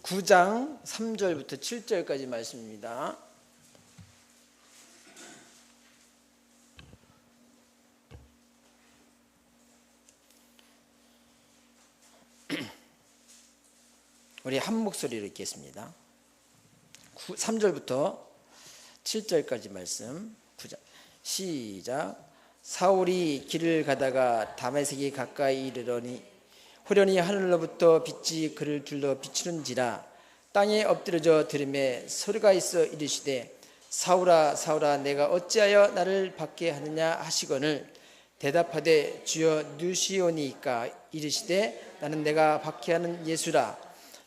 9장 3절부터 7절까지 말씀입니다. 우리 한 목소리로 읽겠습니다. 3절부터 7절까지 말씀. 9장 시작. 사울이 길을 가다가 다메섹에 가까이 이르러니 호련히 하늘로부터 빛이 그를 둘러 비추는지라. 땅에 엎드려져 들음에 소리가 있어 이르시되 사울아 사울아 내가 어찌하여 나를 받게 하느냐 하시거늘 대답하되 주여 누시오니이까. 이르시되 나는 내가 받게 하는 예수라.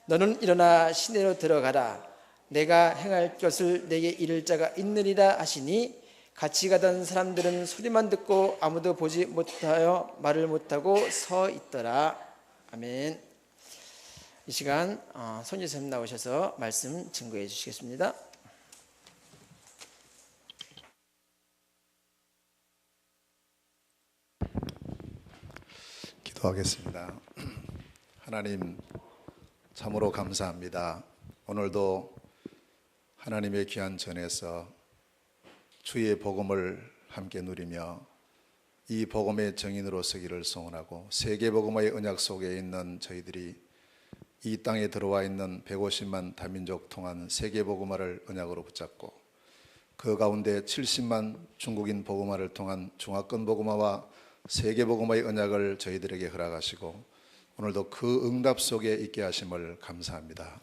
너는 일어나 시내로 들어가라. 내가 행할 것을 내게 이를 자가 있느니라 하시니 같이 가던 사람들은 소리만 듣고 아무도 보지 못하여 말을 못하고 서 있더라. 아멘. 이 시간 손예수님 나오셔서 말씀 증거해 주시겠습니다. 기도하겠습니다. 하나님 참으로 감사합니다. 오늘도 하나님의 귀한 전에서 주의 복음을 함께 누리며 이 복음의 증인으로 서기를 소원하고 세계복음의 언약 속에 있는 저희들이 이 땅에 들어와 있는 150만 다민족 통한 세계복음화를 언약으로 붙잡고 그 가운데 70만 중국인 복음화를 통한 중화권 복음화와 세계복음화의 언약을 저희들에게 허락하시고 오늘도 그 응답 속에 있게 하심을 감사합니다.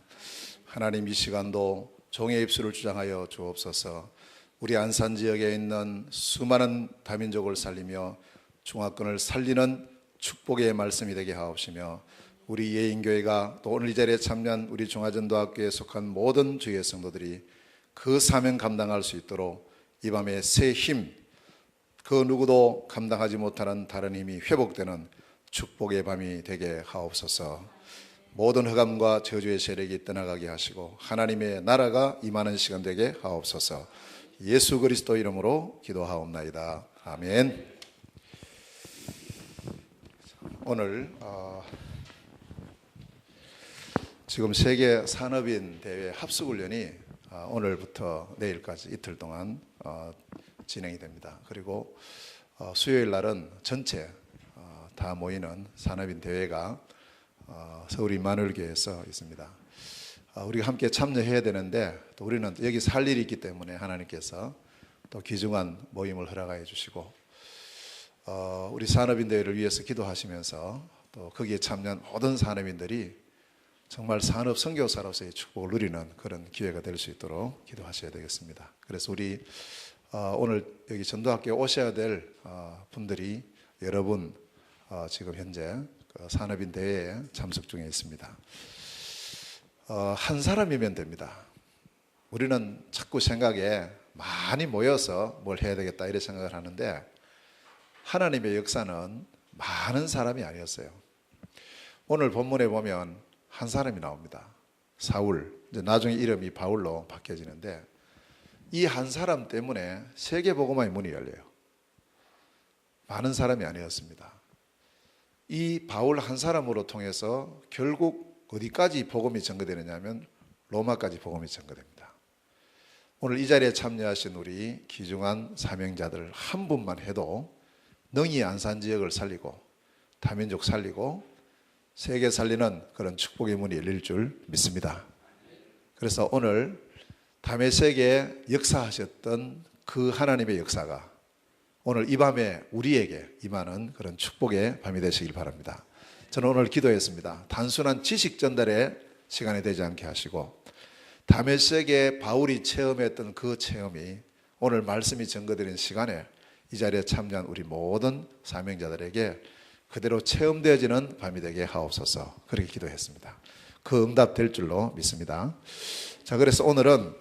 하나님 이 시간도 종의 입술을 주장하여 주옵소서. 우리 안산 지역에 있는 수많은 다민족을 살리며 중화권을 살리는 축복의 말씀이 되게 하옵시며 우리 예인교회가 또 오늘 이 자리에 참여한 우리 중화전도학교에 속한 모든 주의 성도들이 그 사명 감당할 수 있도록 이 밤에 새 힘, 그 누구도 감당하지 못하는 다른 힘이 회복되는 축복의 밤이 되게 하옵소서. 모든 흑암과 저주의 세력이 떠나가게 하시고 하나님의 나라가 임하는 시간 되게 하옵소서. 예수 그리스도 이름으로 기도하옵나이다. 아멘. 오늘 지금 세계 산업인 대회 합숙훈련이 오늘부터 내일까지 이틀 동안 진행이 됩니다. 그리고 수요일 날은 전체 다 모이는 산업인 대회가 서울 임마누엘교회에서 있습니다. 우리가 함께 참여해야 되는데 또 우리는 여기 살 일이 있기 때문에 하나님께서 또 귀중한 모임을 허락해 주시고 우리 산업인 대회를 위해서 기도하시면서 또 거기에 참여한 모든 산업인들이 정말 산업 선교사로서의 축복을 누리는 그런 기회가 될 수 있도록 기도하셔야 되겠습니다. 그래서 우리 오늘 여기 전도학교에 오셔야 될 분들이 여러분 지금 현재 산업인 대회에 참석 중에 있습니다. 한 사람이면 됩니다. 우리는 자꾸 생각에 많이 모여서 뭘 해야 되겠다 이런 생각을 하는데 하나님의 역사는 많은 사람이 아니었어요. 오늘 본문에 보면 한 사람이 나옵니다. 사울, 이제 나중에 이름이 바울로 바뀌어지는데 이 한 사람 때문에 세계복음화의 문이 열려요. 많은 사람이 아니었습니다. 이 바울 한 사람으로 통해서 결국 어디까지 복음이 전거되느냐 하면 로마까지 복음이 전거됩니다. 오늘 이 자리에 참여하신 우리 귀중한 사명자들 한 분만 해도 능히 안산 지역을 살리고 다민족 살리고 세계 살리는 그런 축복의 문이 열릴 줄 믿습니다. 그래서 오늘 다메섹에 역사하셨던 그 하나님의 역사가 오늘 이 밤에 우리에게 임하는 그런 축복의 밤이 되시길 바랍니다. 저는 오늘 기도했습니다. 단순한 지식 전달의 시간이 되지 않게 하시고 다메섹에 바울이 체험했던 그 체험이 오늘 말씀이 전거되는 시간에 이 자리에 참여한 우리 모든 사명자들에게 그대로 체험되어지는 밤이 되게 하옵소서. 그렇게 기도했습니다. 그 응답 될 줄로 믿습니다. 자, 그래서 오늘은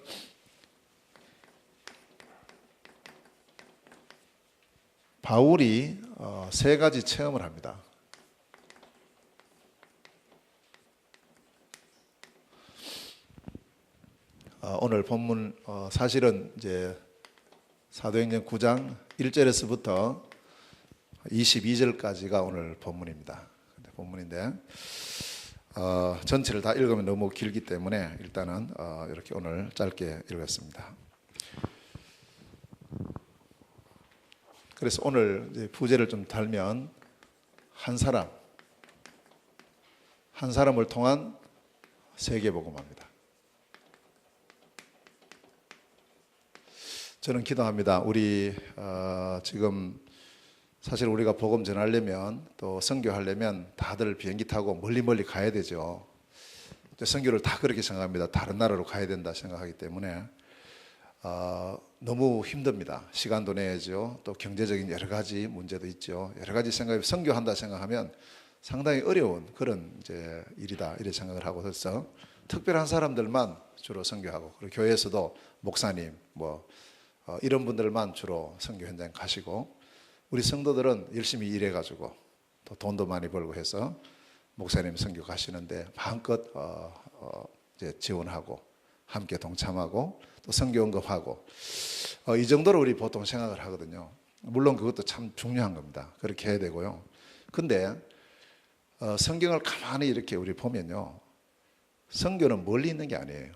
바울이 세 가지 체험을 합니다. 오늘 본문 사실은 이제 사도행전 9장 1절에서부터 22절까지가 오늘 본문입니다. 본문인데 전체를 다 읽으면 너무 길기 때문에 일단은 이렇게 오늘 짧게 읽었습니다. 그래서 오늘 이제 부제를 좀 달면 한 사람을 통한 세계복음화입니다. 저는 기도합니다. 우리 지금 사실 우리가 복음 전하려면 또 선교하려면 다들 비행기 타고 멀리 가야 되죠. 선교를 다 그렇게 생각합니다. 다른 나라로 가야 된다 생각하기 때문에 너무 힘듭니다. 시간도 내야죠. 또 경제적인 여러 가지 문제도 있죠. 여러 가지 생각이 선교한다 생각하면 상당히 어려운 그런 이제 일이다 이렇게 생각을 하고 그래서 특별한 사람들만 주로 선교하고 그리고 교회에서도 목사님 이런 분들만 주로 선교 현장 가시고 우리 성도들은 열심히 일해가지고 또 돈도 많이 벌고 해서 목사님 선교 가시는데 마음껏 이제 지원하고 함께 동참하고 또 선교 언급하고 이 정도로 우리 보통 생각을 하거든요. 물론 그것도 참 중요한 겁니다. 그렇게 해야 되고요. 근데 성경을 가만히 이렇게 우리 보면요, 선교는 멀리 있는 게 아니에요.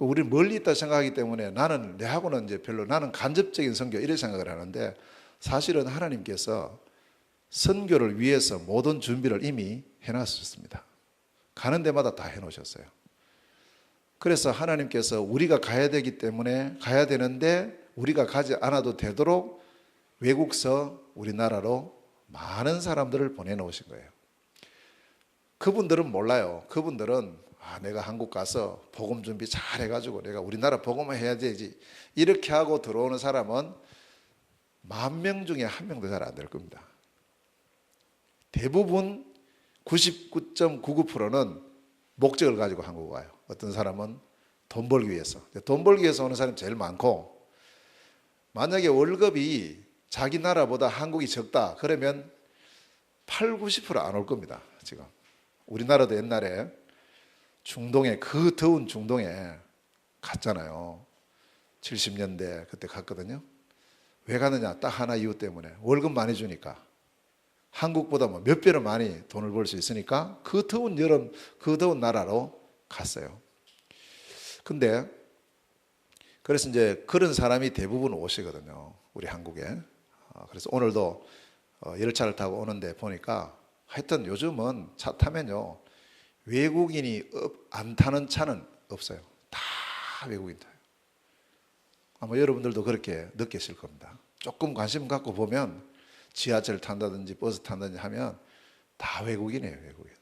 우리 멀리 있다 생각하기 때문에 내하고는 이제 별로 나는 간접적인 선교 이런 생각을 하는데 사실은 하나님께서 선교를 위해서 모든 준비를 이미 해놨었습니다. 가는 데마다 다 해놓으셨어요. 그래서 하나님께서 우리가 가야 되기 때문에 가야 되는데 우리가 가지 않아도 되도록 외국서 우리나라로 많은 사람들을 보내놓으신 거예요. 그분들은 몰라요. 그분들은 내가 한국 가서 복음 준비 잘 해가지고 내가 우리나라 복음을 해야 되지 이렇게 하고 들어오는 사람은 10,000명 중에 1명도 잘 안 될 겁니다. 대부분 99.99%는 목적을 가지고 한국 와요. 어떤 사람은 돈 벌기 위해서. 돈 벌기 위해서 오는 사람이 제일 많고 만약에 월급이 자기 나라보다 한국이 적다 그러면 80, 90% 안 올 겁니다. 지금 우리나라도 옛날에 중동에 그 더운 중동에 갔잖아요. 70년대 그때 갔거든요. 왜 가느냐? 딱 하나 이유 때문에 월급 많이 주니까 한국보다 몇 배로 많이 돈을 벌 수 있으니까 그 더운 여름 그 더운 나라로 갔어요. 근데 그래서 이제 그런 사람이 대부분 오시거든요. 우리 한국에. 그래서 오늘도 열차를 타고 오는데 보니까 하여튼 요즘은 차 타면요 외국인이 안 타는 차는 없어요. 다 외국인 타요. 아마 여러분들도 그렇게 느끼실 겁니다. 조금 관심 갖고 보면 지하철 탄다든지 버스 탄다든지 하면 다 외국인이에요. 외국인.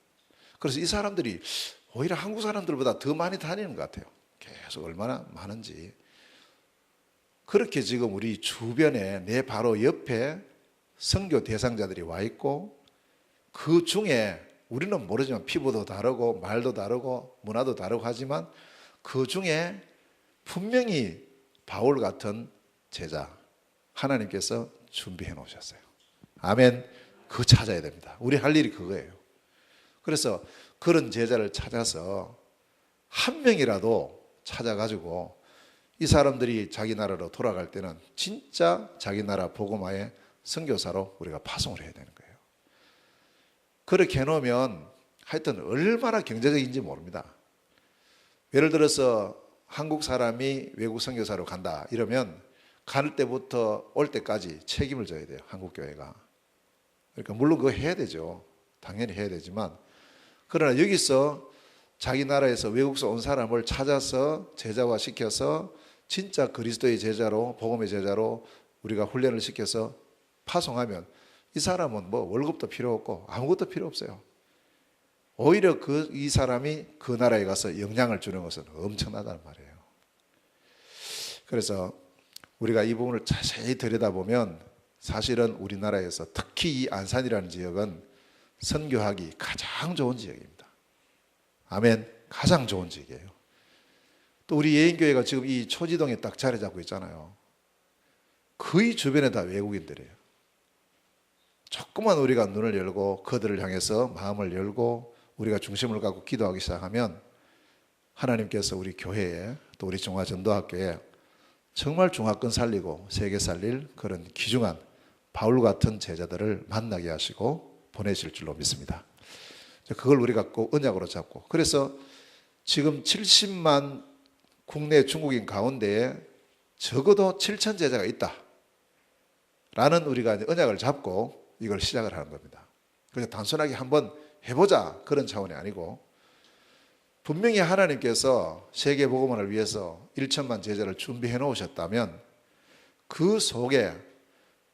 그래서 이 사람들이 오히려 한국 사람들보다 더 많이 다니는 것 같아요. 계속 얼마나 많은지. 그렇게 지금 우리 주변에 내 바로 옆에 선교 대상자들이 와 있고 그 중에 우리는 모르지만 피부도 다르고 말도 다르고 문화도 다르고 하지만 그 중에 분명히 바울 같은 제자 하나님께서 준비해 놓으셨어요. 아멘. 그거 찾아야 됩니다. 우리 할 일이 그거예요. 그래서 그런 제자를 찾아서 한 명이라도 찾아가지고 이 사람들이 자기 나라로 돌아갈 때는 진짜 자기 나라 복음화의 선교사로 우리가 파송을 해야 되는 거예요. 그렇게 해놓으면 하여튼 얼마나 경제적인지 모릅니다. 예를 들어서 한국 사람이 외국 선교사로 간다 이러면 갈 때부터 올 때까지 책임을 져야 돼요. 한국 교회가. 그러니까 물론 그거 해야 되죠. 당연히 해야 되지만 그러나 여기서 자기 나라에서 외국에서 온 사람을 찾아서 제자화 시켜서 진짜 그리스도의 제자로 복음의 제자로 우리가 훈련을 시켜서 파송하면 이 사람은 월급도 필요 없고 아무것도 필요 없어요. 오히려 이 사람이 그 나라에 가서 영향을 주는 것은 엄청나다는 말이에요. 그래서 우리가 이 부분을 자세히 들여다보면 사실은 우리나라에서 특히 이 안산이라는 지역은 선교하기 가장 좋은 지역입니다. 아멘. 가장 좋은 지역이에요. 또 우리 예인교회가 지금 이 초지동에 딱 자리 잡고 있잖아요. 거의 주변에 다 외국인들이에요. 조금만 우리가 눈을 열고 그들을 향해서 마음을 열고 우리가 중심을 갖고 기도하기 시작하면 하나님께서 우리 교회에 또 우리 중화전도학교에 정말 중화권 살리고 세계 살릴 그런 귀중한 바울 같은 제자들을 만나게 하시고 보내실 줄로 믿습니다. 그걸 우리가 꼭 언약으로 잡고, 그래서 지금 70만 국내 중국인 가운데에 적어도 7천 제자가 있다 라는 우리가 이제 언약을 잡고 이걸 시작을 하는 겁니다. 그래서 단순하게 한번 해보자 그런 차원이 아니고, 분명히 하나님께서 세계복음화를 위해서 1천만 제자를 준비해 놓으셨다면 그 속에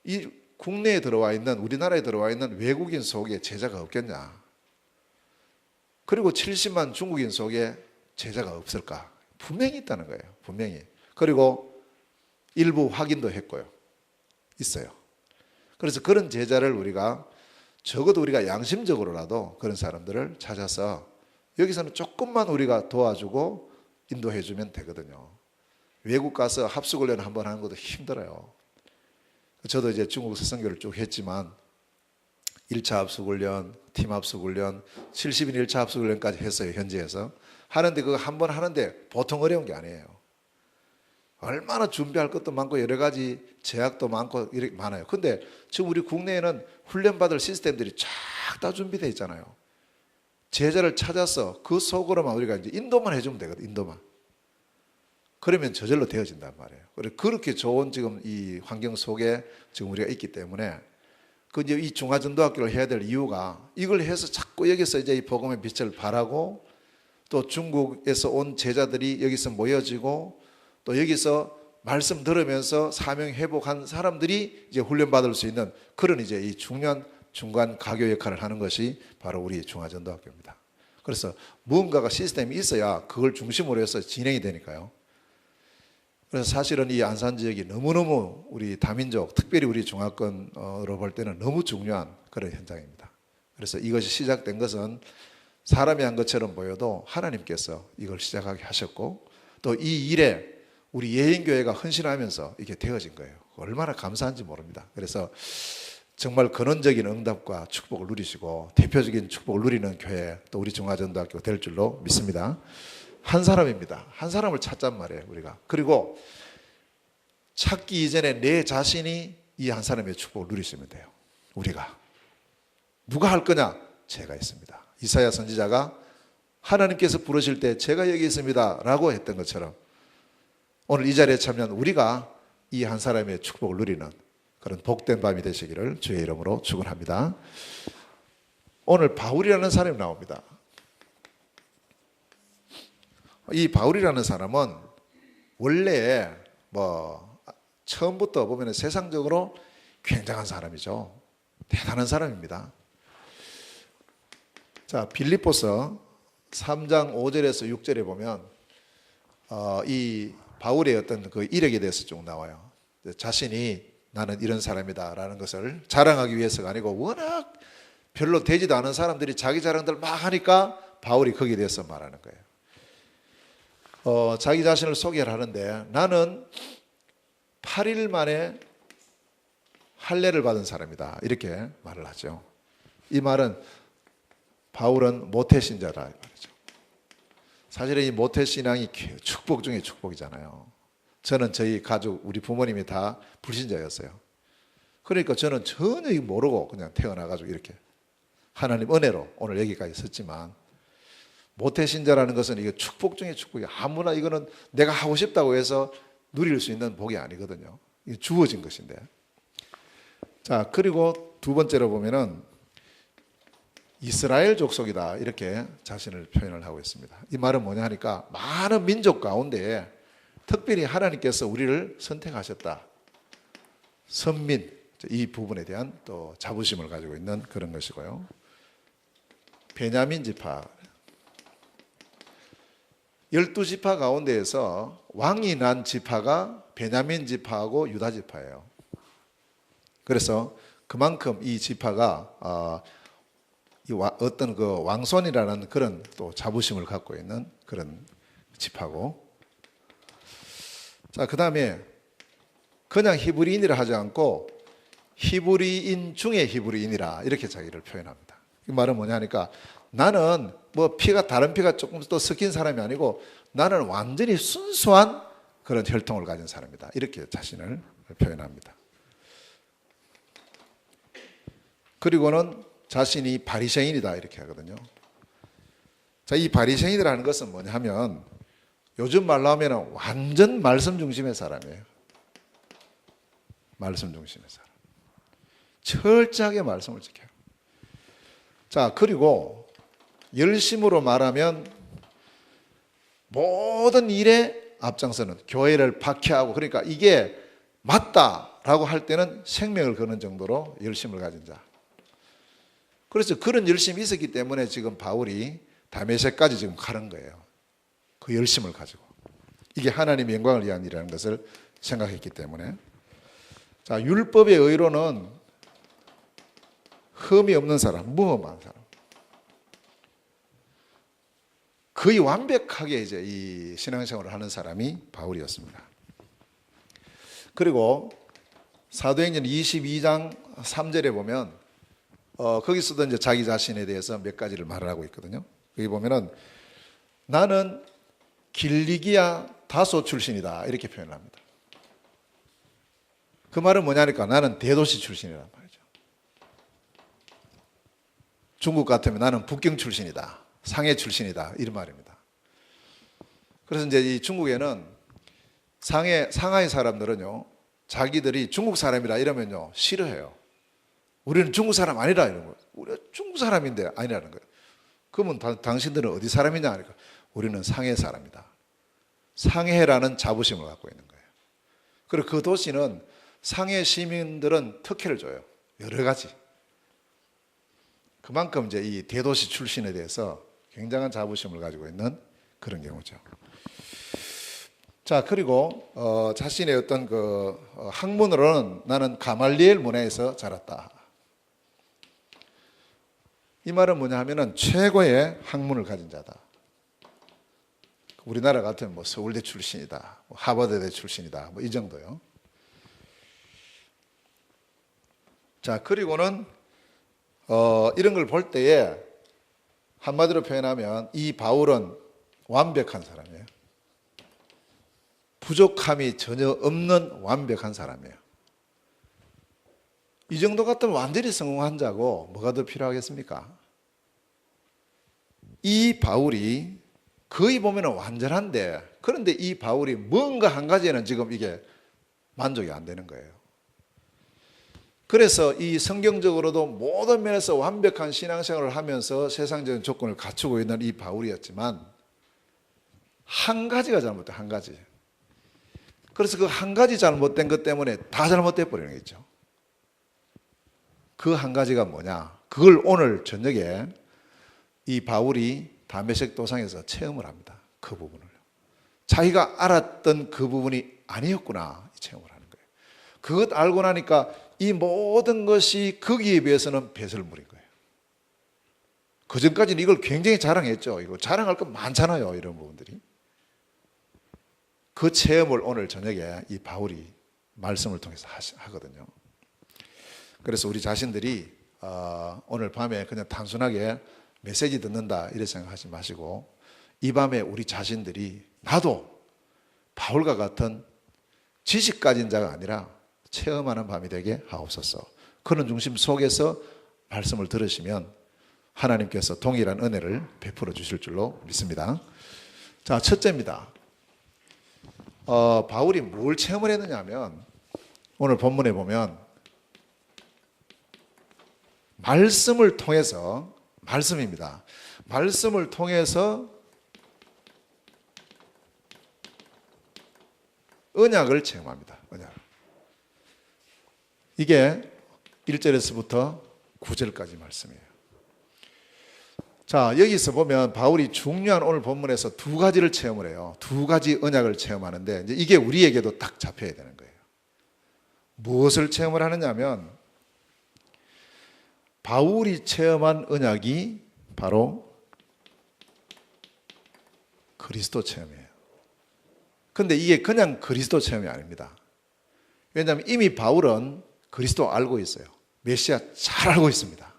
이 국내에 들어와 있는, 우리나라에 들어와 있는 외국인 속에 제자가 없겠냐? 그리고 70만 중국인 속에 제자가 없을까? 분명히 있다는 거예요. 분명히. 그리고 일부 확인도 했고요. 있어요. 그래서 그런 제자를 우리가 적어도 우리가 양심적으로라도 그런 사람들을 찾아서 여기서는 조금만 우리가 도와주고 인도해 주면 되거든요. 외국 가서 합숙훈련 한번 하는 것도 힘들어요. 저도 이제 중국 서성교를 쭉 했지만 1차 합숙훈련, 팀 합숙훈련, 70인 1차 합숙훈련까지 했어요. 현지에서. 하는데 그거 한 번 하는데 보통 어려운 게 아니에요. 얼마나 준비할 것도 많고 여러 가지 제약도 많고 이렇게 많아요. 근데 지금 우리 국내에는 훈련받을 시스템들이 쫙 다 준비되어 있잖아요. 제자를 찾아서 그 속으로만 우리가 이제 인도만 해주면 되거든. 인도만. 그러면 저절로 되어진단 말이에요. 그렇게 좋은 지금 이 환경 속에 지금 우리가 있기 때문에 그 이제 이 중화전도학교를 해야 될 이유가 이걸 해서 자꾸 여기서 이제 이 복음의 빛을 발하고 또 중국에서 온 제자들이 여기서 모여지고 또 여기서 말씀 들으면서 사명 회복한 사람들이 이제 훈련받을 수 있는 그런 이제 이 중요한 중간 가교 역할을 하는 것이 바로 우리 중화전도학교입니다. 그래서 무언가가 시스템이 있어야 그걸 중심으로 해서 진행이 되니까요. 그래서 사실은 이 안산 지역이 너무너무 우리 다민족, 특별히 우리 중화권으로 볼 때는 너무 중요한 그런 현장입니다. 그래서 이것이 시작된 것은 사람이 한 것처럼 보여도 하나님께서 이걸 시작하게 하셨고 또 이 일에 우리 예인교회가 헌신하면서 이게 되어진 거예요. 얼마나 감사한지 모릅니다. 그래서 정말 근원적인 응답과 축복을 누리시고 대표적인 축복을 누리는 교회 또 우리 중화전도학교 될 줄로 믿습니다. 한 사람입니다. 한 사람을 찾잔 말이에요, 우리가. 그리고 찾기 이전에 내 자신이 이 한 사람의 축복을 누리시면 돼요. 우리가. 누가 할 거냐? 제가 있습니다. 이사야 선지자가 하나님께서 부르실 때 제가 여기 있습니다 라고 했던 것처럼 오늘 이 자리에 참여한 우리가 이 한 사람의 축복을 누리는 그런 복된 밤이 되시기를 주의 이름으로 축원합니다. 오늘 바울이라는 사람이 나옵니다. 이 바울이라는 사람은 원래 처음부터 보면 세상적으로 굉장한 사람이죠. 대단한 사람입니다. 자, 빌립보서 3장 5절에서 6절에 보면 이 바울의 어떤 그 이력에 대해서 쭉 나와요. 자신이 나는 이런 사람이다 라는 것을 자랑하기 위해서가 아니고 워낙 별로 되지도 않은 사람들이 자기 자랑들 막 하니까 바울이 거기에 대해서 말하는 거예요. 자기 자신을 소개를 하는데 나는 8일 만에 할례를 받은 사람이다 이렇게 말을 하죠. 이 말은 바울은 모태신자라 말이죠. 사실은 이 모태신앙이 축복 중에 축복이잖아요. 저는 저희 가족, 우리 부모님이 다 불신자였어요. 그러니까 저는 전혀 모르고 그냥 태어나가지고 이렇게 하나님 은혜로 오늘 여기까지 섰지만 모태신자라는 것은 이게 축복 중에 축복이에요. 아무나 이거는 내가 하고 싶다고 해서 누릴 수 있는 복이 아니거든요. 이게 주어진 것인데. 자, 그리고 두 번째로 보면은 이스라엘 족속이다 이렇게 자신을 표현을 하고 있습니다. 이 말은 뭐냐 하니까 많은 민족 가운데 특별히 하나님께서 우리를 선택하셨다. 선민 이 부분에 대한 또 자부심을 가지고 있는 그런 것이고요. 베냐민 지파 12지파 가운데에서 왕이 난 지파가 베냐민 지파하고 유다 지파예요. 그래서 그만큼 이 지파가 어떤 그 왕손이라는 그런 또 자부심을 갖고 있는 그런 지파고, 자, 그 다음에 그냥 히브리인이라 하지 않고 히브리인 중에 히브리인이라 이렇게 자기를 표현합니다. 이 말은 뭐냐 하니까 나는 뭐 피가 다른 피가 조금 더 섞인 사람이 아니고 나는 완전히 순수한 그런 혈통을 가진 사람이다 이렇게 자신을 표현합니다. 그리고는 자신이 바리새인이다 이렇게 하거든요. 자, 이 바리새인이라는 것은 뭐냐 하면 요즘 말로 하면 완전 말씀 중심의 사람이에요. 말씀 중심의 사람. 철저하게 말씀을 지켜요. 자, 그리고 열심으로 말하면 모든 일에 앞장서는, 교회를 박해하고, 그러니까 이게 맞다라고 할 때는 생명을 거는 정도로 열심을 가진 자. 그래서 그런 열심이 있었기 때문에 지금 바울이 다메섹까지 지금 가는 거예요. 그 열심을 가지고. 이게 하나님의 영광을 위한 일이라는 것을 생각했기 때문에. 자, 율법의 의로는 흠이 없는 사람, 무험한 사람. 거의 완벽하게 이제 이 신앙생활을 하는 사람이 바울이었습니다. 그리고 사도행전 22장 3절에 보면 거기서도 이제 자기 자신에 대해서 몇 가지를 말을 하고 있거든요. 여기 보면은 나는 길리기아 다소 출신이다 이렇게 표현을 합니다. 그 말은 뭐냐니까 나는 대도시 출신이란 말이죠. 중국 같으면 나는 북경 출신이다, 상해 출신이다 이런 말입니다. 그래서 이제 이 중국에는 상하이 사람들은요, 자기들이 중국 사람이라 이러면요 싫어해요. 우리는 중국 사람 아니라 이런 거예요. 우리가 중국 사람인데 아니라는 거예요. 그러면 당신들은 어디 사람이냐 하니까 우리는 상해 사람이다. 상해라는 자부심을 갖고 있는 거예요. 그리고 그 도시는 상해 시민들은 특혜를 줘요. 여러 가지. 그만큼 이제 이 대도시 출신에 대해서 굉장한 자부심을 가지고 있는 그런 경우죠. 자, 그리고 자신의 어떤 그 학문으로는 나는 가말리엘 문화에서 자랐다. 이 말은 뭐냐 하면은 최고의 학문을 가진 자다. 우리나라 같으면 뭐 서울대 출신이다, 뭐 하버드대 출신이다, 뭐 이 정도요. 자, 그리고는 이런 걸 볼 때에 한마디로 표현하면 이 바울은 완벽한 사람이에요. 부족함이 전혀 없는 완벽한 사람이에요. 이 정도 같으면 완전히 성공한 자고 뭐가 더 필요하겠습니까? 이 바울이 거의 보면 완전한데, 그런데 이 바울이 뭔가 한 가지에는 지금 이게 만족이 안 되는 거예요. 그래서 이 성경적으로도 모든 면에서 완벽한 신앙생활을 하면서 세상적인 조건을 갖추고 있는 이 바울이었지만 한 가지가 잘못돼, 한 가지. 그래서 그 한 가지 잘못된 것 때문에 다 잘못돼 버리는 게 있죠. 그 한 가지가 뭐냐? 그걸 오늘 저녁에 이 바울이 다메섹 도상에서 체험을 합니다. 그 부분을. 자기가 알았던 그 부분이 아니었구나, 이 체험을 하는 거예요. 그것 알고 나니까 이 모든 것이 거기에 비해서는 배설물인 거예요. 그전까지는 이걸 굉장히 자랑했죠. 이거 자랑할 거 많잖아요, 이런 부분들이. 그 체험을 오늘 저녁에 이 바울이 말씀을 통해서 하거든요. 그래서 우리 자신들이 오늘 밤에 그냥 단순하게 메시지 듣는다 이렇게 생각하지 마시고, 이 밤에 우리 자신들이 나도 바울과 같은 지식 가진 자가 아니라 체험하는 밤이 되게 하옵소서. 그런 중심 속에서 말씀을 들으시면 하나님께서 동일한 은혜를 베풀어 주실 줄로 믿습니다. 자, 첫째입니다. 바울이 뭘 체험을 했느냐 하면 오늘 본문에 보면 말씀을 통해서, 말씀입니다. 말씀을 통해서 언약을 체험합니다. 언약. 이게 1절에서부터 9절까지 말씀이에요. 자, 여기서 보면 바울이 중요한 오늘 본문에서 두 가지를 체험을 해요. 두 가지 언약을 체험하는데 이제 이게 우리에게도 딱 잡혀야 되는 거예요. 무엇을 체험을 하느냐면 바울이 체험한 언약이 바로 그리스도 체험이에요. 그런데 이게 그냥 그리스도 체험이 아닙니다. 왜냐하면 이미 바울은 그리스도 알고 있어요. 메시아 잘 알고 있습니다.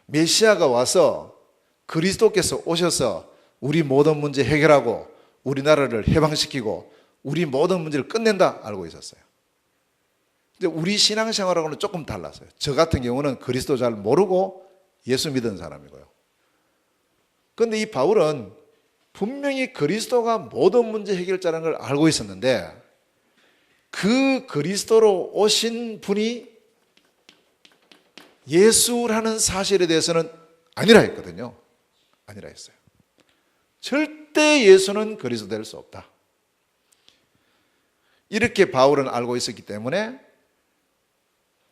메시아가 와서 그리스도께서 오셔서 우리 모든 문제 해결하고 우리나라를 해방시키고 우리 모든 문제를 끝낸다 알고 있었어요. 근데 우리 신앙생활하고는 조금 달랐어요. 저 같은 경우는 그리스도 잘 모르고 예수 믿은 사람이고요. 그런데 이 바울은 분명히 그리스도가 모든 문제 해결자라는 걸 알고 있었는데 그 그리스도로 오신 분이 예수라는 사실에 대해서는 아니라 했거든요. 아니라 했어요. 절대 예수는 그리스도 될 수 없다. 이렇게 바울은 알고 있었기 때문에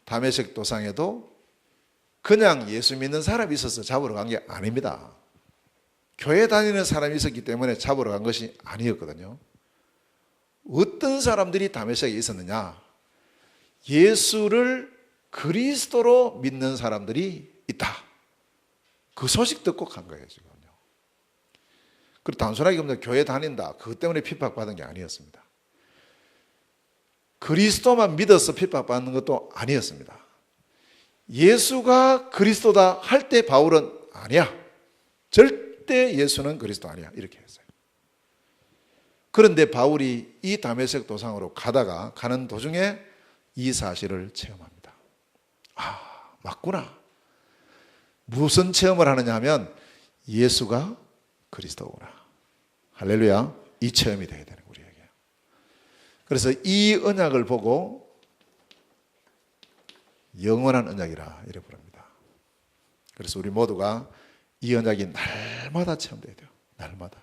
다메섹 도상에도 그냥 예수 믿는 사람이 있어서 잡으러 간 게 아닙니다. 교회 다니는 사람이 있었기 때문에 잡으러 간 것이 아니었거든요. 어떤 사람들이 다메섹에 있었느냐? 예수를 그리스도로 믿는 사람들이 있다. 그 소식 듣고 간 거예요, 지금요. 그리고 단순하게 그냥 교회 다닌다. 그것 때문에 핍박받은 게 아니었습니다. 그리스도만 믿어서 핍박받는 것도 아니었습니다. 예수가 그리스도다 할 때 바울은 아니야. 절대 예수는 그리스도 아니야. 이렇게 했어요. 그런데 바울이 이 다메섹 도상으로 가는 도중에 이 사실을 체험합니다. 아, 맞구나. 무슨 체험을 하느냐 하면 예수가 그리스도구나. 할렐루야. 이 체험이 되게 되는 거예요, 우리에게. 그래서 이 언약을 보고 영원한 언약이라 이래 부릅니다. 그래서 우리 모두가 이 언약이 날마다 체험돼야 돼요. 날마다.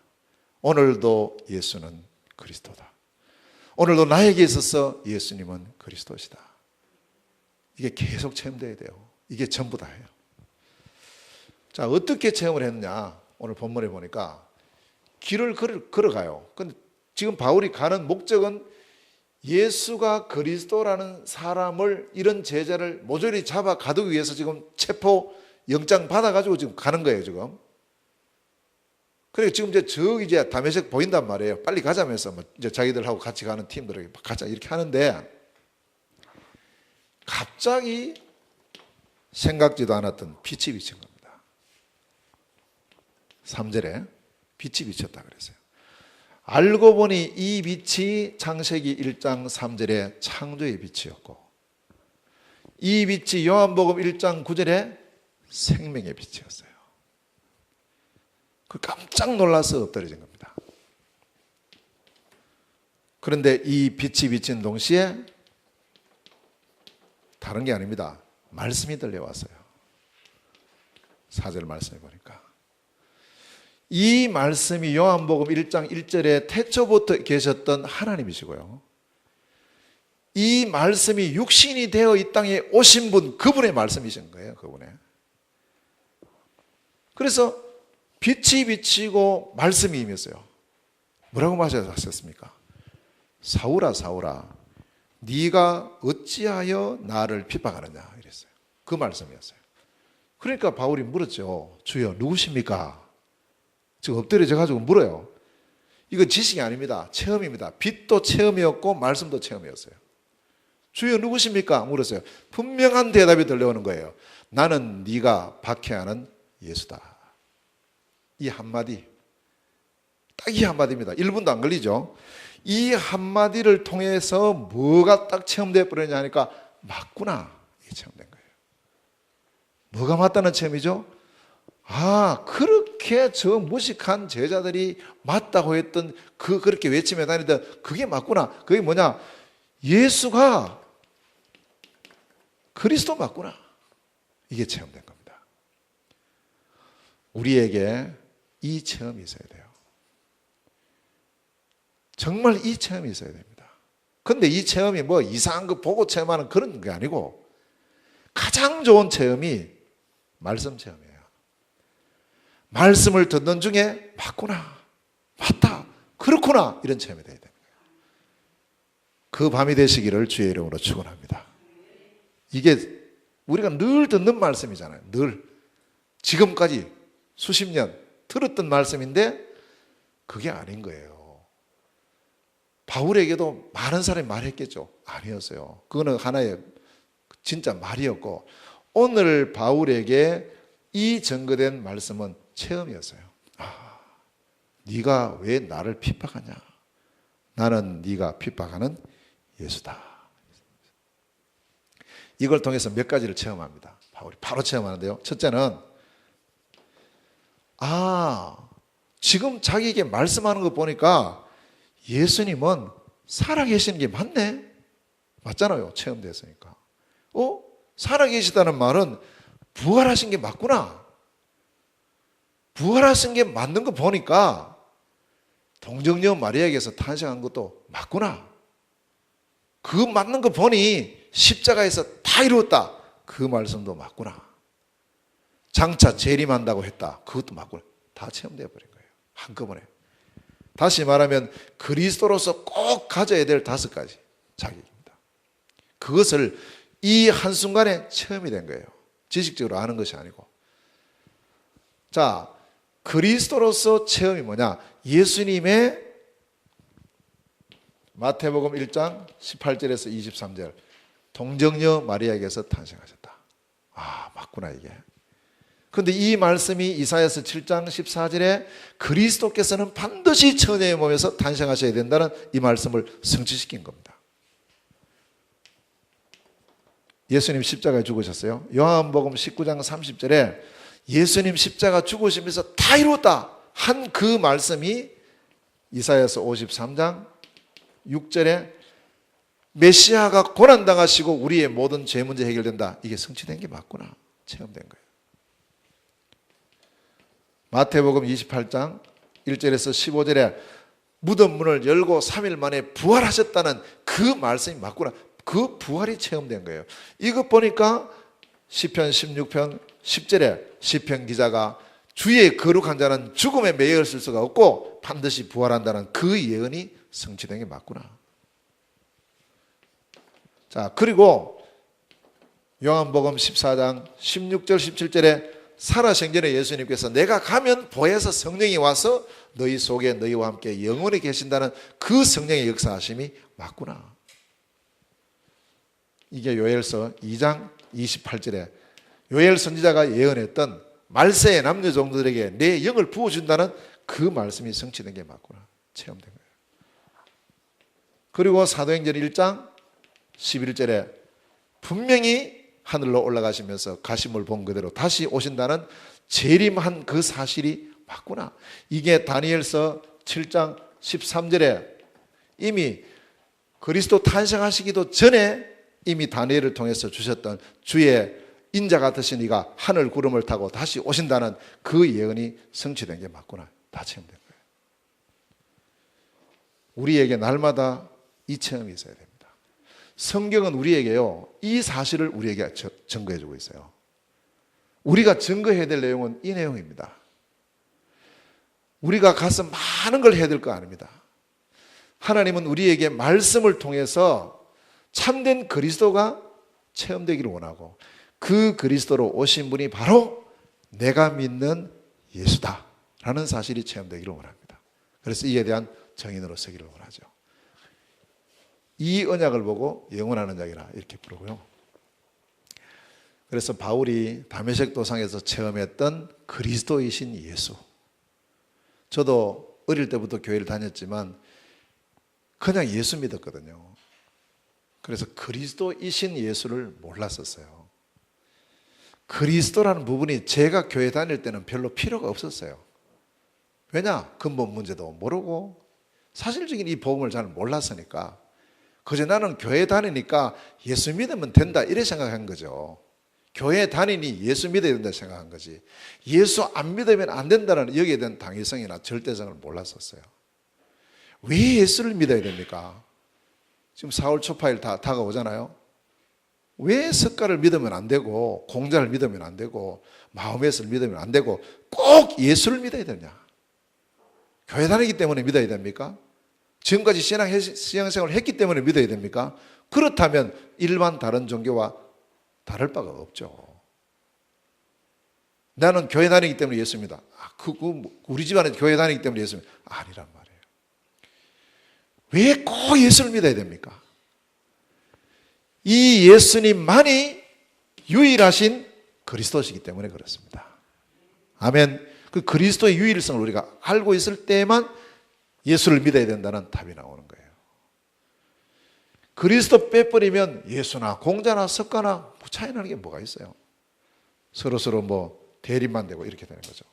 오늘도 예수는 그리스도다. 오늘도 나에게 있어서 예수님은 그리스도시다. 이게 계속 체험돼야 돼요. 이게 전부 다예요. 자, 어떻게 체험을 했느냐? 오늘 본문에 보니까 길을 걸어가요. 근데 지금 바울이 가는 목적은 예수가 그리스도라는 사람을, 이런 제자를 모조리 잡아 가두기 위해서 지금 체포 영장 받아가지고 지금 가는 거예요, 지금. 그리고 지금 이제 다메섹 보인단 말이에요. 빨리 가자면서 이제 자기들하고 같이 가는 팀들에게 가자 이렇게 하는데 갑자기 생각지도 않았던 빛이 비친 겁니다. 3절에 빛이 비쳤다 그랬어요. 알고 보니 이 빛이 창세기 1장 3절에 창조의 빛이었고 이 빛이 요한복음 1장 9절에 생명의 빛이었어요. 그 깜짝 놀라서 엎드려진 겁니다. 그런데 이 빛이 비친 동시에 다른 게 아닙니다. 말씀이 들려왔어요. 4절 말씀해 보니까 이 말씀이 요한복음 1장 1절에 태초부터 계셨던 하나님이시고요. 이 말씀이 육신이 되어 이 땅에 오신 분, 그분의 말씀이신 거예요. 그분의. 그래서 빛이 비치고 말씀이 임했어요. 뭐라고 말씀하셨습니까? 사울아 사울아 네가 어찌하여 나를 핍박하느냐 이랬어요. 그 말씀이었어요. 그러니까 바울이 물었죠. 주여 누구십니까? 지금 엎드려져 가지고 물어요. 이건 지식이 아닙니다. 체험입니다. 빛도 체험이었고 말씀도 체험이었어요. 주여 누구십니까? 물었어요. 분명한 대답이 들려오는 거예요. 나는 네가 박해하는 예수다. 이 한마디, 딱 이 한마디입니다. 1분도 안 걸리죠. 이 한마디를 통해서 뭐가 딱 체험되어 버리냐 하니까 맞구나, 이게 체험된 거예요. 뭐가 맞다는 체험이죠? 아, 그렇게 저 무식한 제자들이 맞다고 했던 그렇게 외치며 다니던 그게 맞구나. 그게 뭐냐? 예수가 그리스도 맞구나. 이게 체험된 겁니다. 우리에게 이 체험이 있어야 돼요. 정말 이 체험이 있어야 됩니다. 그런데 이 체험이 뭐 이상한 거 보고 체험하는 그런 게 아니고 가장 좋은 체험이 말씀 체험이에요. 말씀을 듣는 중에 맞구나, 맞다, 그렇구나 이런 체험이 돼야 됩니다. 그 밤이 되시기를 주의 이름으로 축원합니다. 이게 우리가 늘 듣는 말씀이잖아요. 늘 지금까지 수십 년 들었던 말씀인데 그게 아닌 거예요. 바울에게도 많은 사람이 말했겠죠. 아니었어요. 그거는 하나의 진짜 말이었고 오늘 바울에게 이 증거된 말씀은 체험이었어요. 아, 네가 왜 나를 핍박하냐? 나는 네가 핍박하는 예수다. 이걸 통해서 몇 가지를 체험합니다. 바울이 바로 체험하는데요. 첫째는 지금 자기에게 말씀하는 거 보니까 예수님은 살아계시는 게 맞네. 맞잖아요. 체험됐으니까. 살아계시다는 말은 부활하신 게 맞구나. 부활하신 게 맞는 거 보니까 동정녀 마리아에게서 탄생한 것도 맞구나. 그 맞는 거 보니 십자가에서 다 이루었다. 그 말씀도 맞구나. 장차 재림한다고 했다. 그것도 맞구나. 다 체험되어 버린 거예요. 한꺼번에. 다시 말하면 그리스도로서 꼭 가져야 될 5가지 자격입니다. 그것을 이 한순간에 체험이 된 거예요. 지식적으로 아는 것이 아니고. 자, 그리스도로서 체험이 뭐냐? 예수님의 마태복음 1장 18절에서 23절 동정녀 마리아에게서 탄생하셨다. 맞구나 이게. 그런데 이 말씀이 이사야서 7장 14절에 그리스도께서는 반드시 처녀의 몸에서 탄생하셔야 된다는 이 말씀을 성취시킨 겁니다. 예수님 십자가에 죽으셨어요. 요한복음 19장 30절에 예수님 십자가 죽으시면서 다 이루었다 한 그 말씀이 이사야서 53장 6절에 메시아가 고난당하시고 우리의 모든 죄 문제 해결된다. 이게 성취된 게 맞구나. 체험된 거예요. 마태복음 28장 1절에서 15절에 무덤 문을 열고 3일 만에 부활하셨다는 그 말씀이 맞구나. 그 부활이 체험된 거예요. 이것 보니까 시편 16편 10절에 시편 기자가 주의 거룩한 자는 죽음에 매여 있을 수가 없고 반드시 부활한다는 그 예언이 성취된 게 맞구나. 자, 그리고 요한복음 14장 16절 17절에 살아생전에 예수님께서 내가 가면 보혜사 성령이 와서 너희 속에 너희와 함께 영원히 계신다는 그 성령의 역사하심이 맞구나. 이게 요엘서 2장 28절에 요엘 선지자가 예언했던 말세의 남녀 종들에게 내 영을 부어준다는 그 말씀이 성취된 게 맞구나. 체험된 거예요. 그리고 사도행전 1장 11절에 분명히 하늘로 올라가시면서 가심을 본 그대로 다시 오신다는 재림한 그 사실이 맞구나. 이게 다니엘서 7장 13절에 이미 그리스도 탄생하시기도 전에 이미 다니엘을 통해서 주셨던 주의 인자 같으신 이가 하늘 구름을 타고 다시 오신다는 그 예언이 성취된 게 맞구나. 다 체험된 거예요. 우리에게 날마다 이 체험이 있어야 됩니다. 성경은 우리에게요, 이 사실을 우리에게 증거해 주고 있어요. 우리가 증거해야 될 내용은 이 내용입니다. 우리가 가서 많은 걸 해야 될 거 아닙니다. 하나님은 우리에게 말씀을 통해서 참된 그리스도가 체험되기를 원하고 그 그리스도로 오신 분이 바로 내가 믿는 예수다라는 사실이 체험되기를 원합니다. 그래서 이에 대한 정인으로 서기를 원하죠. 이 언약을 보고 영원한 언약이라 이렇게 부르고요. 그래서 바울이 다메섹 도상에서 체험했던 그리스도이신 예수. 저도 어릴 때부터 교회를 다녔지만 그냥 예수 믿었거든요. 그래서 그리스도이신 예수를 몰랐었어요. 그리스도라는 부분이 제가 교회 다닐 때는 별로 필요가 없었어요. 왜냐? 근본 문제도 모르고 사실적인 이 복음을 잘 몰랐으니까 그저 나는 교회 다니니까 예수 믿으면 된다 이래 생각한 거죠. 교회 다니니 예수 믿어야 된다 생각한 거지. 예수 안 믿으면 안 된다는 여기에 대한 당위성이나 절대성을 몰랐었어요. 왜 예수를 믿어야 됩니까? 지금 4월 초파일 다 다가오잖아요. 왜 석가를 믿으면 안 되고 공자를 믿으면 안 되고 마호메스를 믿으면 안 되고 꼭 예수를 믿어야 되냐? 교회 다니기 때문에 믿어야 됩니까? 지금까지 신앙생활을 했기 때문에 믿어야 됩니까? 그렇다면 일반 다른 종교와 다를 바가 없죠. 나는 교회 다니기 때문에 예수 믿어. 우리 집안에 교회 다니기 때문에 예수 믿어. 아니란 말이에요. 왜 꼭 예수를 믿어야 됩니까? 이 예수님만이 유일하신 그리스도시기 때문에 그렇습니다. 아멘. 그 그리스도의 유일성을 우리가 알고 있을 때만 예수를 믿어야 된다는 답이 나오는 거예요. 그리스도 빼버리면 예수나 공자나 석가나 차이 나는 게 뭐가 있어요? 서로 뭐 대립만 되고 이렇게 되는 거죠.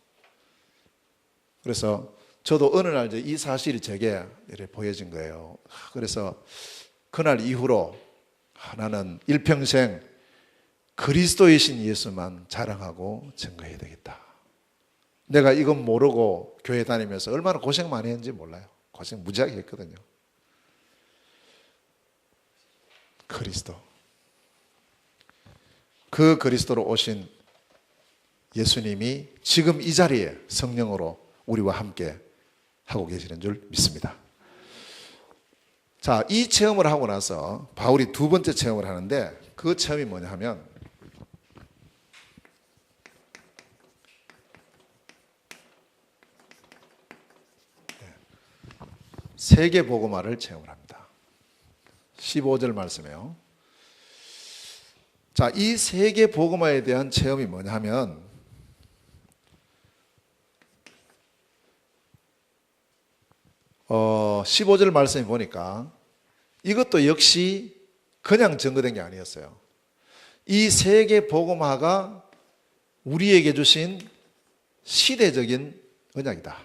그래서 저도 어느 날 이제 이 사실이 제게 이렇게 보여진 거예요. 그래서 그날 이후로 나는 일평생 그리스도이신 예수만 자랑하고 증거해야 되겠다. 내가 이건 모르고 교회 다니면서 얼마나 고생 많이 했는지 몰라요. 고생 무지하게 했거든요. 그리스도. 그 그리스도로 오신 예수님이 지금 이 자리에 성령으로 우리와 함께 하고 계시는 줄 믿습니다. 자, 이 체험을 하고 나서 바울이 두 번째 체험을 하는데 그 체험이 뭐냐 하면 세계복음화를 체험을 합니다. 15절 말씀이에요. 자, 이 세계복음화에 대한 체험이 뭐냐 하면 15절 말씀에 보니까 이것도 역시 그냥 증거된 게 아니었어요. 이 세계복음화가 우리에게 주신 시대적인 언약이다.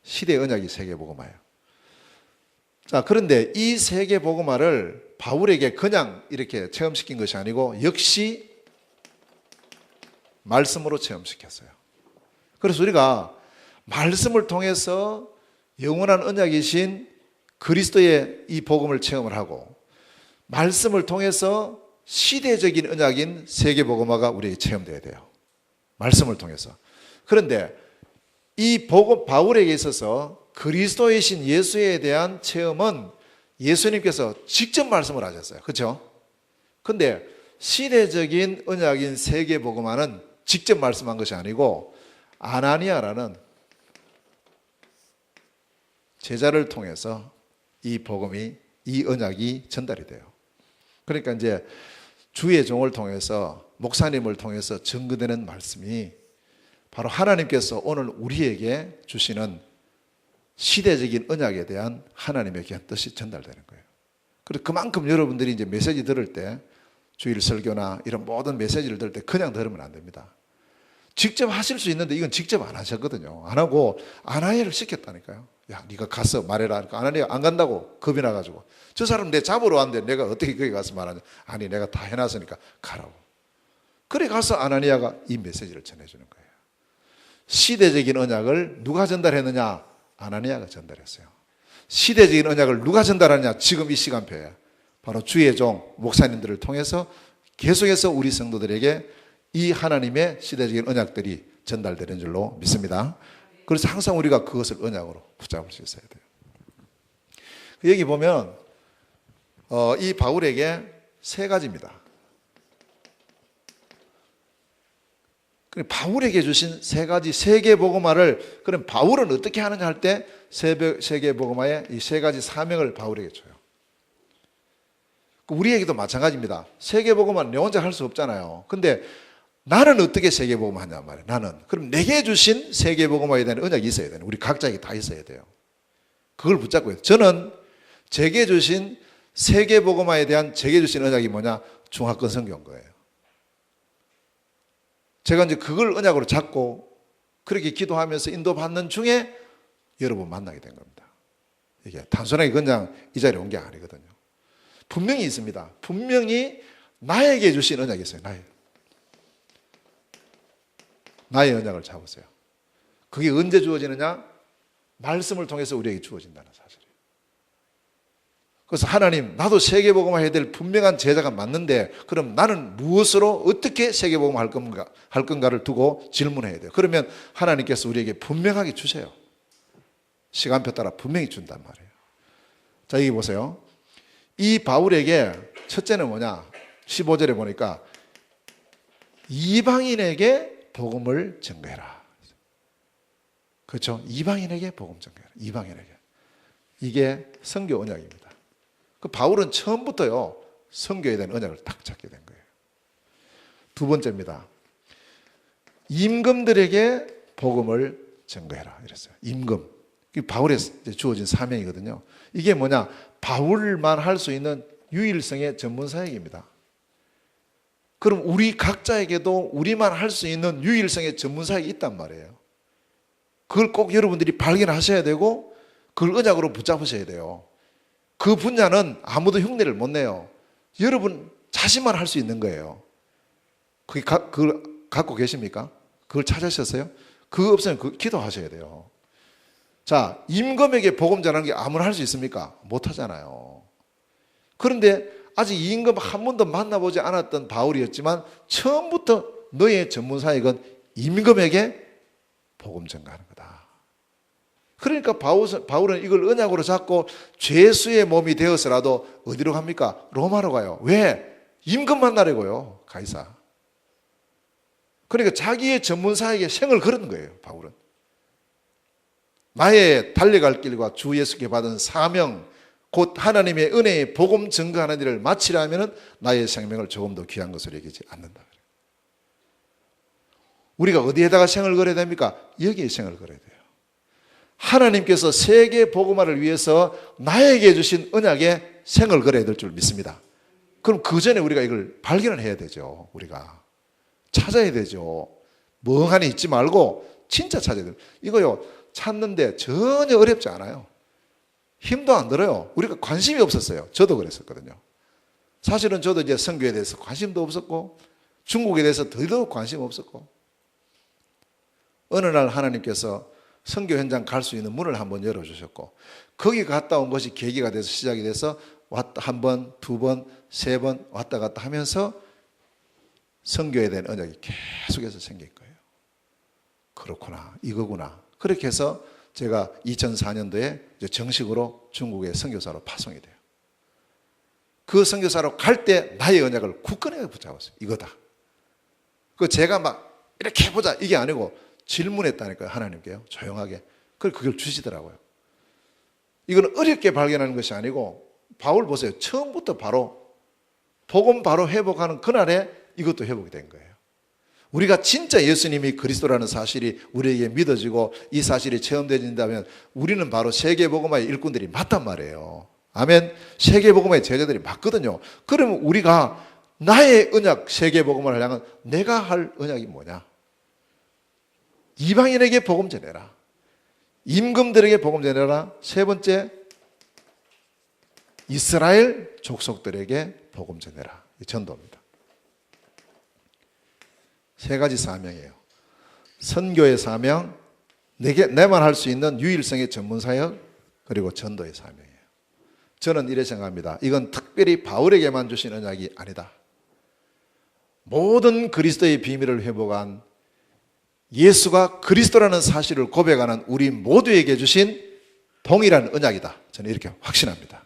시대의 언약이 세계복음화예요. 자, 그런데 이 세계복음화를 바울에게 그냥 이렇게 체험시킨 것이 아니고 역시 말씀으로 체험시켰어요. 그래서 우리가 말씀을 통해서 영원한 언약이신 그리스도의 이 복음을 체험을 하고 말씀을 통해서 시대적인 언약인 세계복음화가 우리에게 체험되어야 돼요. 말씀을 통해서. 그런데 이 복음 바울에게 있어서 그리스도이신 예수에 대한 체험은 예수님께서 직접 말씀을 하셨어요. 그렇죠? 근데 시대적인 언약인 세계복음화는 직접 말씀한 것이 아니고 아나니아라는 제자를 통해서 이 복음이, 이 언약이 전달이 돼요. 그러니까 이제 주의 종을 통해서, 목사님을 통해서 증거되는 말씀이 바로 하나님께서 오늘 우리에게 주시는 시대적인 언약에 대한 하나님의 귀한 뜻이 전달되는 거예요. 그래서 그만큼 여러분들이 이제 메시지 들을 때, 주일 설교나 이런 모든 메시지를 들을 때 그냥 들으면 안 됩니다. 직접 하실 수 있는데 이건 직접 안 하셨거든요. 안 하고 아나니아를 시켰다니까요. 야, 네가 가서 말해라. 그러니까 아나니아가 안 간다고 겁이 나가지고 저 사람 내 잡으러 왔는데 내가 어떻게 거기 가서 말하냐. 아니, 내가 다 해놨으니까 가라고. 그래 가서 아나니아가 이 메시지를 전해주는 거예요. 시대적인 언약을 누가 전달했느냐? 아나니아가 전달했어요. 시대적인 언약을 누가 전달하느냐? 지금 이 시간표에 바로 주의 종 목사님들을 통해서 계속해서 우리 성도들에게 이 하나님의 시대적인 언약들이 전달되는 줄로 믿습니다. 그래서 항상 우리가 그것을 언약으로 붙잡을 수 있어야 돼요. 여기 보면 이 바울에게 세 가지입니다. 바울에게 주신 세 가지 세계복음화를, 그럼 바울은 어떻게 하느냐 할 때 세계복음화의 이 세 가지 사명을 바울에게 줘요. 우리에게도 마찬가지입니다. 세계복음화는 내 혼자 할 수 없잖아요. 근데 나는 어떻게 세계복음화 하냐 말이에요. 나는. 그럼 내게 주신 세계복음화에 대한 언약이 있어야 돼요. 우리 각자에게 다 있어야 돼요. 그걸 붙잡고 있어요. 저는 제게 주신 세계복음화에 대한 제게 주신 언약이 뭐냐? 중화권 선교인 거예요. 제가 이제 그걸 언약으로 잡고 그렇게 기도하면서 인도받는 중에 여러분 만나게 된 겁니다. 이게 단순하게 그냥 이 자리에 온 게 아니거든요. 분명히 있습니다. 분명히 나에게 주신 언약이 있어요. 나의 언약을 잡으세요. 그게 언제 주어지느냐? 말씀을 통해서 우리에게 주어진다는 사실이에요. 그래서 하나님, 나도 세계복음화 해야 될 분명한 제자가 맞는데 그럼 나는 무엇으로 어떻게 세계복음화 할 건가를 두고 질문해야 돼요. 그러면 하나님께서 우리에게 분명하게 주세요. 시간표 따라 분명히 준단 말이에요. 자, 여기 보세요. 이 바울에게 첫째는 뭐냐? 15절에 보니까 이방인에게 복음을 전가해라. 그렇죠? 이방인에게 복음 전가해라. 이방인에게. 이게 선교 언약입니다. 그 바울은 처음부터요, 선교에 대한 언약을 딱 잡게 된 거예요. 두 번째입니다. 임금들에게 복음을 전가해라. 이랬어요. 임금. 바울에 주어진 사명이거든요. 이게 뭐냐? 바울만 할 수 있는 유일성의 전문 사역입니다. 그럼 우리 각자에게도 우리만 할 수 있는 유일성의 전문 사역이 있단 말이에요. 그걸 꼭 여러분들이 발견하셔야 되고 그걸 언약으로 붙잡으셔야 돼요. 그 분야는 아무도 흉내를 못 내요. 여러분 자신만 할 수 있는 거예요. 그걸 갖고 계십니까? 그걸 찾으셨어요? 그거 없으면 기도하셔야 돼요. 자, 임금에게 복음 전하는 게 아무나 할 수 있습니까? 못 하잖아요. 그런데 아직 임금 한 번도 만나보지 않았던 바울이었지만 처음부터 너의 전문 사역은 임금에게 복음 전가하는 거다. 그러니까 바울은 이걸 언약으로 잡고 죄수의 몸이 되어서라도 어디로 갑니까? 로마로 가요. 왜? 임금 만나려고요. 가이사. 그러니까 자기의 전문 사역에 생을 걸은 거예요. 바울은. 나의 달려갈 길과 주 예수께 받은 사명, 곧 하나님의 은혜의 복음 증거하는 일을 마치려면 나의 생명을 조금 더 귀한 것으로 여기지 않는다. 우리가 어디에다가 생을 걸어야 됩니까? 여기에 생을 걸어야 돼요. 하나님께서 세계 복음화를 위해서 나에게 주신 언약에 생을 걸어야 될 줄 믿습니다. 그럼 그 전에 우리가 이걸 발견을 해야 되죠. 우리가 찾아야 되죠. 멍하니 있지 말고 진짜 찾아야 돼요. 이거요, 찾는데 전혀 어렵지 않아요. 힘도 안 들어요. 우리가 관심이 없었어요. 저도 그랬었거든요. 사실은 저도 이제 선교에 대해서 관심도 없었고 중국에 대해서 더더욱 관심 없었고, 어느 날 하나님께서 선교 현장 갈 수 있는 문을 한번 열어주셨고, 거기 갔다 온 것이 계기가 돼서 시작이 돼서 한 번, 두 번, 세 번 왔다 갔다 하면서 선교에 대한 언약이 계속해서 생긴 거예요. 그렇구나, 이거구나. 그렇게 해서 제가 2004년도에 정식으로 중국의 선교사로 파송이 돼요. 그 선교사로 갈 때 나의 언약을 굳건하게 붙잡았어요. 이거다. 그 제가 막 이렇게 해보자 이게 아니고 질문했다니까요. 하나님께요. 조용하게. 그걸 주시더라고요. 이건 어렵게 발견하는 것이 아니고, 바울 보세요. 처음부터 바로 복음 바로 회복하는 그날에 이것도 회복이 된 거예요. 우리가 진짜 예수님이 그리스도라는 사실이 우리에게 믿어지고 이 사실이 체험되진다면 우리는 바로 세계복음화의 일꾼들이 맞단 말이에요. 아멘. 세계복음화의 제자들이 맞거든요. 그러면 우리가 나의 언약, 세계복음화를 향한 내가 할 언약이 뭐냐? 이방인에게 복음 전해라. 임금들에게 복음 전해라. 세 번째, 이스라엘 족속들에게 복음 전해라. 이 전도입니다. 세 가지 사명이에요. 선교의 사명, 내만 할 수 있는 유일성의 전문 사역, 그리고 전도의 사명이에요. 저는 이렇게 생각합니다. 이건 특별히 바울에게만 주신 언약이 아니다. 모든 그리스도의 비밀을 회복한 예수가 그리스도라는 사실을 고백하는 우리 모두에게 주신 동일한 언약이다. 저는 이렇게 확신합니다.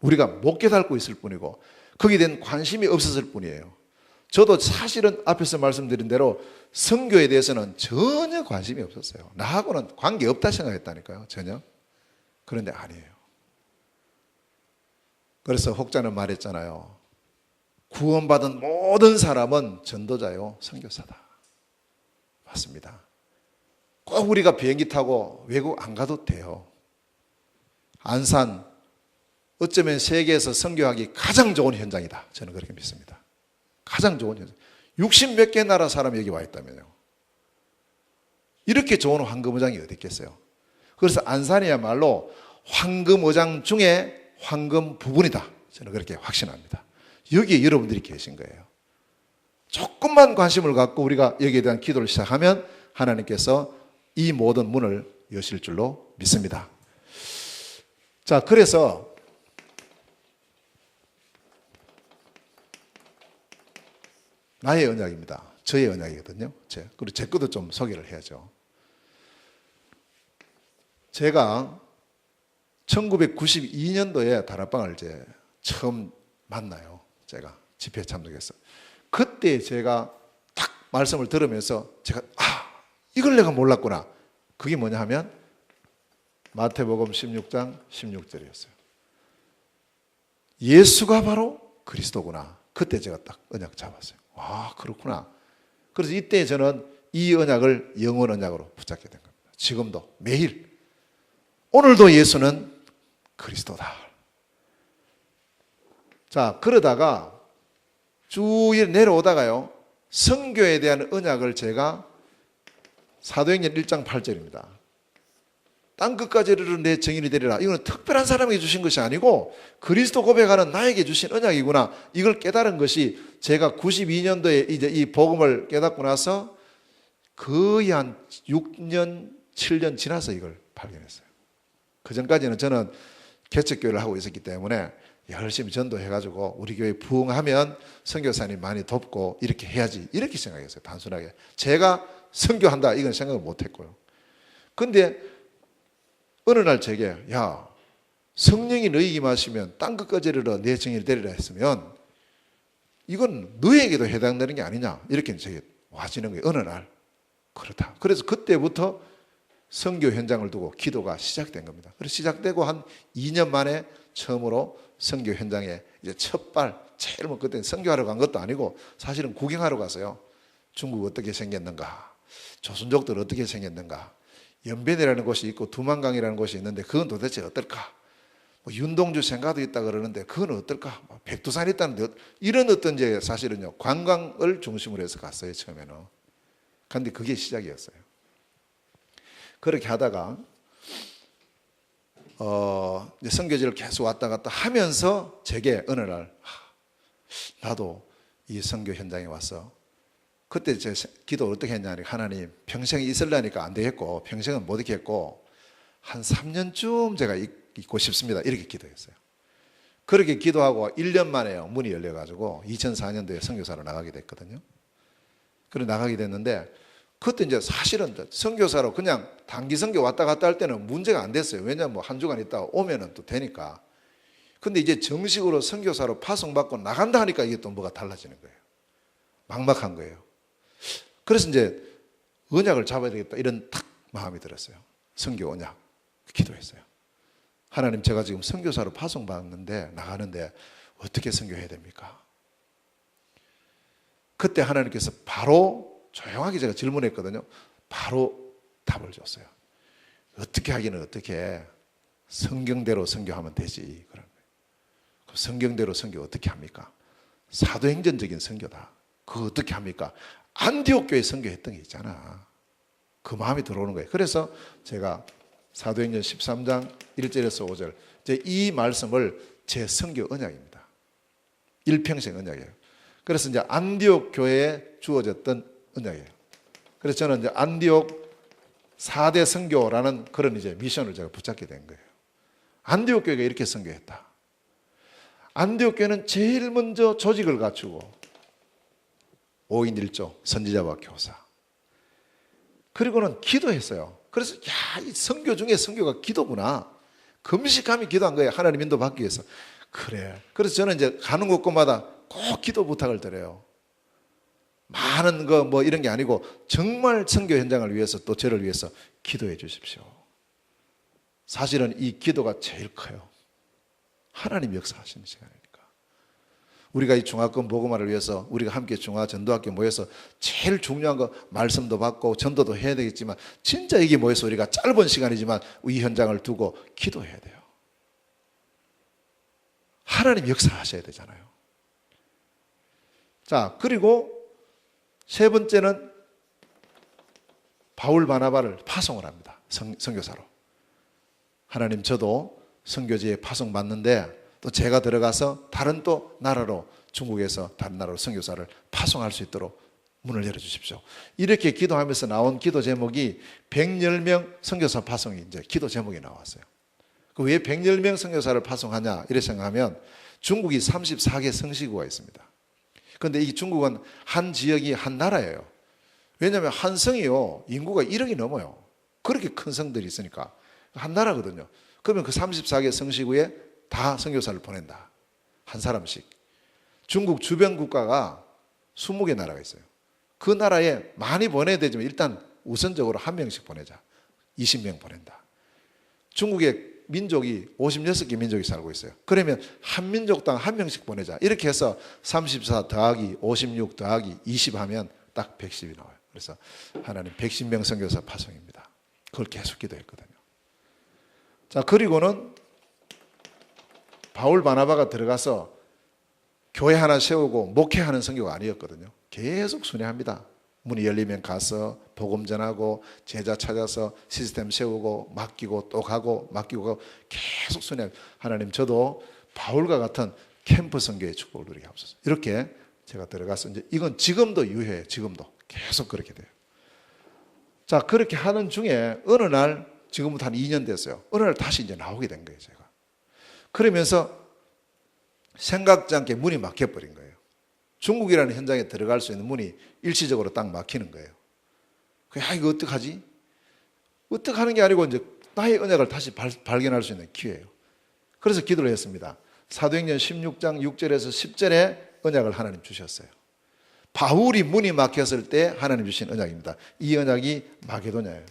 우리가 못 깨닫고 있을 뿐이고 거기에 대한 관심이 없었을 뿐이에요. 저도 사실은 앞에서 말씀드린 대로 선교에 대해서는 전혀 관심이 없었어요. 나하고는 관계없다 생각했다니까요. 전혀. 그런데 아니에요. 그래서 혹자는 말했잖아요. 구원받은 모든 사람은 전도자요, 선교사다. 맞습니다. 꼭 우리가 비행기 타고 외국 안 가도 돼요. 안산, 어쩌면 세계에서 선교하기 가장 좋은 현장이다. 저는 그렇게 믿습니다. 가장 좋은 현장. 60몇 개 나라 사람이 여기 와 있다면요. 이렇게 좋은 황금어장이 어디 있겠어요. 그래서 안산이야말로 황금어장 중에 황금 부분이다. 저는 그렇게 확신합니다. 여기에 여러분들이 계신 거예요. 조금만 관심을 갖고 우리가 여기에 대한 기도를 시작하면 하나님께서 이 모든 문을 여실 줄로 믿습니다. 자, 그래서 나의 언약입니다. 저의 언약이거든요. 그리고 제 것도 좀 소개를 해야죠. 제가 1992년도에 다락방을 이제 처음 만나요. 제가 집회에 참석했어요. 그때 제가 딱 말씀을 들으면서 제가 이걸 내가 몰랐구나. 그게 뭐냐 하면 마태복음 16장 16절이었어요. 예수가 바로 그리스도구나. 그때 제가 딱 언약 잡았어요. 그렇구나. 그래서 이때 저는 이 언약을 영원 언약으로 붙잡게 된 겁니다. 지금도 매일 오늘도 예수는 그리스도다. 자, 그러다가 쭉 내려오다가요, 선교에 대한 언약을 제가 사도행전 1장 8절입니다. 땅 끝까지 이르러 내 증인이 되리라. 이거는 특별한 사람에게 주신 것이 아니고 그리스도 고백하는 나에게 주신 언약이구나. 이걸 깨달은 것이 제가 92년도에 이제 이 복음을 깨닫고 나서 거의 한 6년, 7년 지나서 이걸 발견했어요. 그 전까지는 저는 개척교회를 하고 있었기 때문에 열심히 전도해가지고 우리 교회 부흥하면 선교사님 많이 돕고 이렇게 해야지 이렇게 생각했어요. 단순하게 제가 선교한다 이건 생각을 못했고요. 근데 어느 날 제게 야 성령이 너에게 임하시면 땅 끝까지 이르러 내 증인이 되리라 했으면 이건 너에게도 해당되는 게 아니냐 이렇게 제게 와지는 거예요. 어느 날 그렇다. 그래서 그때부터 선교 현장을 두고 기도가 시작된 겁니다. 그래서 시작되고 한 2년 만에 처음으로 선교 현장에 이제 첫발 제일 뭐 그때 선교하러 간 것도 아니고 사실은 구경하러 갔어요. 중국 어떻게 생겼는가, 조선족들 어떻게 생겼는가, 연변이라는 곳이 있고 두만강이라는 곳이 있는데 그건 도대체 어떨까? 뭐 윤동주 생가도 있다 그러는데 그건 어떨까? 백두산 있다는데 이런 어떤 이제 사실은요 관광을 중심으로 해서 갔어요 처음에는. 그런데 그게 시작이었어요. 그렇게 하다가 이제 선교지를 계속 왔다 갔다 하면서 제게 어느 날 나도 이 선교 현장에 와서 그때 제 기도를 어떻게 했냐니 하나님 평생 있으려니까 안 되겠고 평생은 못 있겠고 한 3년쯤 제가 있고 싶습니다 이렇게 기도했어요. 그렇게 기도하고 1년 만에요 문이 열려가지고 2004년도에 선교사로 나가게 됐거든요. 그래 나가게 됐는데 그때 이제 사실은 선교사로 그냥 단기 선교 왔다 갔다 할 때는 문제가 안 됐어요. 왜냐하면 뭐 한 주간 있다가 오면은 또 되니까. 근데 이제 정식으로 선교사로 파송받고 나간다 하니까 이게 또 뭐가 달라지는 거예요. 막막한 거예요. 그래서 이제 언약을 잡아야 되겠다 이런 탁 마음이 들었어요. 선교 언약 기도했어요. 하나님 제가 지금 선교사로 파송받는데 나가는데 어떻게 선교해야 됩니까? 그때 하나님께서 바로 조용하게 제가 질문했거든요. 바로 답을 줬어요. 어떻게 하기는 어떻게 성경대로 선교하면 되지 그런 거예요. 그럼 성경대로 선교 어떻게 합니까? 사도행전적인 선교다. 그거 어떻게 합니까? 안디옥 교회 선교했던 게 있잖아. 그 마음이 들어오는 거예요. 그래서 제가 사도행전 13장 1절에서 5절 이제 이 말씀을 제 선교 언약입니다. 일평생 언약이에요. 그래서 이제 안디옥 교회에 주어졌던 언약이에요. 그래서 저는 이제 안디옥 4대 선교라는 그런 이제 미션을 제가 붙잡게 된 거예요. 안디옥 교회가 이렇게 선교했다. 안디옥 교회는 제일 먼저 조직을 갖추고 5인 1조 선지자와 교사 그리고는 기도했어요. 그래서 야, 이 선교 중에 선교가 기도구나. 금식하며 기도한 거예요. 하나님 인도 받기 위해서. 그래. 그래서 저는 이제 가는 곳마다 꼭 기도 부탁을 드려요. 많은 거 뭐 이런 게 아니고 정말 선교 현장을 위해서 또 저를 위해서 기도해 주십시오. 사실은 이 기도가 제일 커요. 하나님 역사하시는 시간이니까. 우리가 이 중화권 복음화를 위해서 우리가 함께 중화 전도학교 모여서 제일 중요한 거 말씀도 받고 전도도 해야 되겠지만 진짜 이게 모여서 우리가 짧은 시간이지만 이 현장을 두고 기도해야 돼요. 하나님 역사하셔야 되잖아요. 자, 그리고 세 번째는 바울 바나바를 파송을 합니다. 선교사로. 하나님 저도 선교지에 파송받는데 또 제가 들어가서 다른 또 나라로 중국에서 다른 나라로 선교사를 파송할 수 있도록 문을 열어주십시오. 이렇게 기도하면서 나온 기도 제목이 110명 선교사 파송이 이제 기도 제목이 나왔어요. 왜 110명 선교사를 파송하냐 이렇게 생각하면 중국이 34개 성시구가 있습니다. 그런데 이 중국은 한 지역이 한 나라예요. 왜냐하면 한 성이요 인구가 1억이 넘어요. 그렇게 큰 성들이 있으니까 한 나라거든요. 그러면 그 34개 성시구에 다 선교사를 보낸다. 한 사람씩. 중국 주변 국가가 20개 나라가 있어요. 그 나라에 많이 보내야 되지만 일단 우선적으로 한 명씩 보내자. 20명 보낸다. 중국의 민족이 56개 민족이 살고 있어요. 그러면 한 민족당 한 명씩 보내자. 이렇게 해서 34 더하기 56 더하기 20 하면 딱 110이 나와요. 그래서 하나님 110명 선교사 파송입니다. 그걸 계속 기도했거든요. 자, 그리고는 바울 바나바가 들어가서 교회 하나 세우고 목회하는 선교가 아니었거든요. 계속 순회합니다. 문이 열리면 가서 복음 전하고 제자 찾아서 시스템 세우고 맡기고 또 가고 맡기고 가고 계속 순회하고 하나님 저도 바울과 같은 캠프 선교의 축복을 누리게 하옵소서. 이렇게 제가 들어가서 이제 이건 지금도 유효해요. 지금도 계속 그렇게 돼요. 자, 그렇게 하는 중에 어느 날 지금부터 한 2년 됐어요. 어느 날 다시 이제 나오게 된 거예요, 제가. 그러면서 생각지 않게 문이 막혀버린 거예요. 중국이라는 현장에 들어갈 수 있는 문이 일시적으로 딱 막히는 거예요. 야, 이거 어떡하지? 어떡하는 게 아니고 이제 나의 언약을 다시 발견할 수 있는 기회예요. 그래서 기도를 했습니다. 사도행전 16장 6절에서 10절에 언약을 하나님 주셨어요. 바울이 문이 막혔을 때 하나님 주신 언약입니다. 이 언약이 마게도냐예요.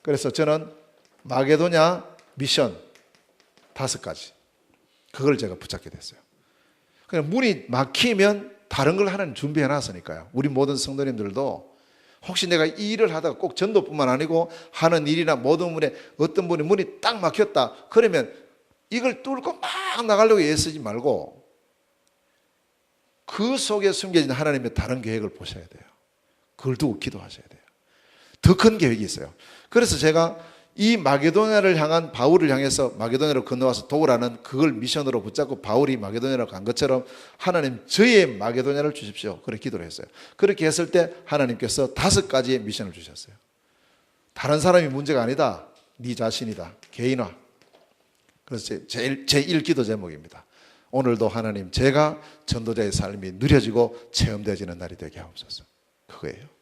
그래서 저는 마게도냐 미션 5가지 그걸 제가 붙잡게 됐어요. 그냥 문이 막히면 다른 걸 하나님 준비해 놨으니까요. 우리 모든 성도님들도 혹시 내가 이 일을 하다가 꼭 전도뿐만 아니고 하는 일이나 모든 분에 어떤 분이 문이 딱 막혔다 그러면 이걸 뚫고 막 나가려고 애쓰지 말고 그 속에 숨겨진 하나님의 다른 계획을 보셔야 돼요. 그걸 두고 기도하셔야 돼요. 더 큰 계획이 있어요. 그래서 제가 이 마게도냐를 향한 바울을 향해서 마게도냐로 건너와서 도우라는 그걸 미션으로 붙잡고 바울이 마게도냐로 간 것처럼 하나님 저의 마게도냐를 주십시오. 그렇게 기도를 했어요. 그렇게 했을 때 하나님께서 5가지의 미션을 주셨어요. 다른 사람이 문제가 아니다. 네 자신이다. 개인화. 그래서 제1 기도 제목입니다. 오늘도 하나님 제가 전도자의 삶이 누려지고 체험되어지는 날이 되게 하옵소서. 그거예요.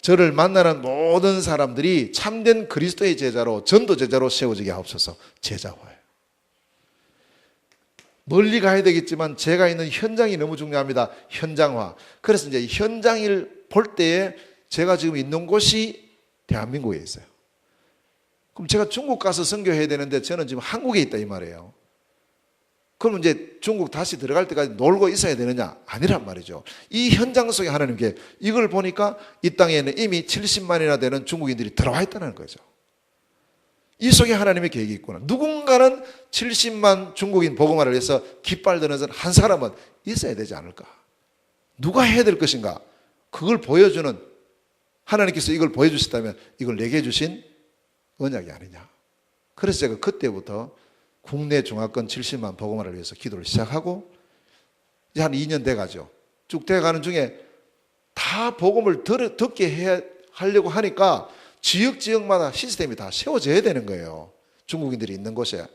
저를 만나는 모든 사람들이 참된 그리스도의 제자로 전도 제자로 세워지게 하옵소서. 제자화예요. 멀리 가야 되겠지만 제가 있는 현장이 너무 중요합니다. 현장화. 그래서 이제 현장을 볼 때에 제가 지금 있는 곳이 대한민국에 있어요. 그럼 제가 중국 가서 선교해야 되는데 저는 지금 한국에 있다 이 말이에요. 그러면 이제 중국 다시 들어갈 때까지 놀고 있어야 되느냐? 아니란 말이죠. 이 현장 속에 하나님께 이걸 보니까 이 땅에는 이미 70만이나 되는 중국인들이 들어와 있다는 거죠. 이 속에 하나님의 계획이 있구나. 누군가는 70만 중국인 복음화를 해서 깃발 드는 한 사람은 있어야 되지 않을까? 누가 해야 될 것인가? 그걸 보여주는 하나님께서 이걸 보여주셨다면 이걸 내게 주신 언약이 아니냐. 그래서 제가 그때부터 국내 중화권 70만 복음화를 위해서 기도를 시작하고 이제 한 2년 돼가죠. 쭉 돼가는 중에 다 복음을 듣게 하려고 하니까 지역마다 시스템이 다 세워져야 되는 거예요. 중국인들이 있는 곳에.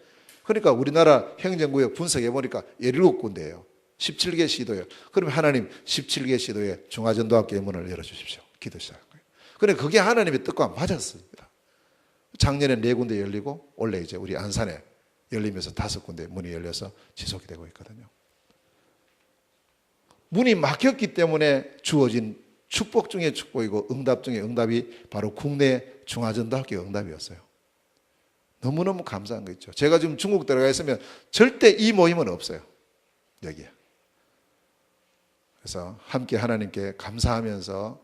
그러니까 우리나라 행정구역 분석해 보니까 17군데예요. 17개 시도예요. 그러면 하나님 17개 시도에 중화전도학교의 문을 열어주십시오. 기도 시작한 거예요. 그런데 그게 하나님의 뜻과 맞았습니다. 작년에 4군데 열리고 올해 이제 우리 안산에 열리면서 5군데 문이 열려서 지속이 되고 있거든요. 문이 막혔기 때문에 주어진 축복 중에 축복이고 응답 중에 응답이 바로 국내 중화전도학교 응답이었어요. 너무너무 감사한 거 있죠. 제가 지금 중국 들어가 있으면 절대 이 모임은 없어요. 여기에. 그래서 함께 하나님께 감사하면서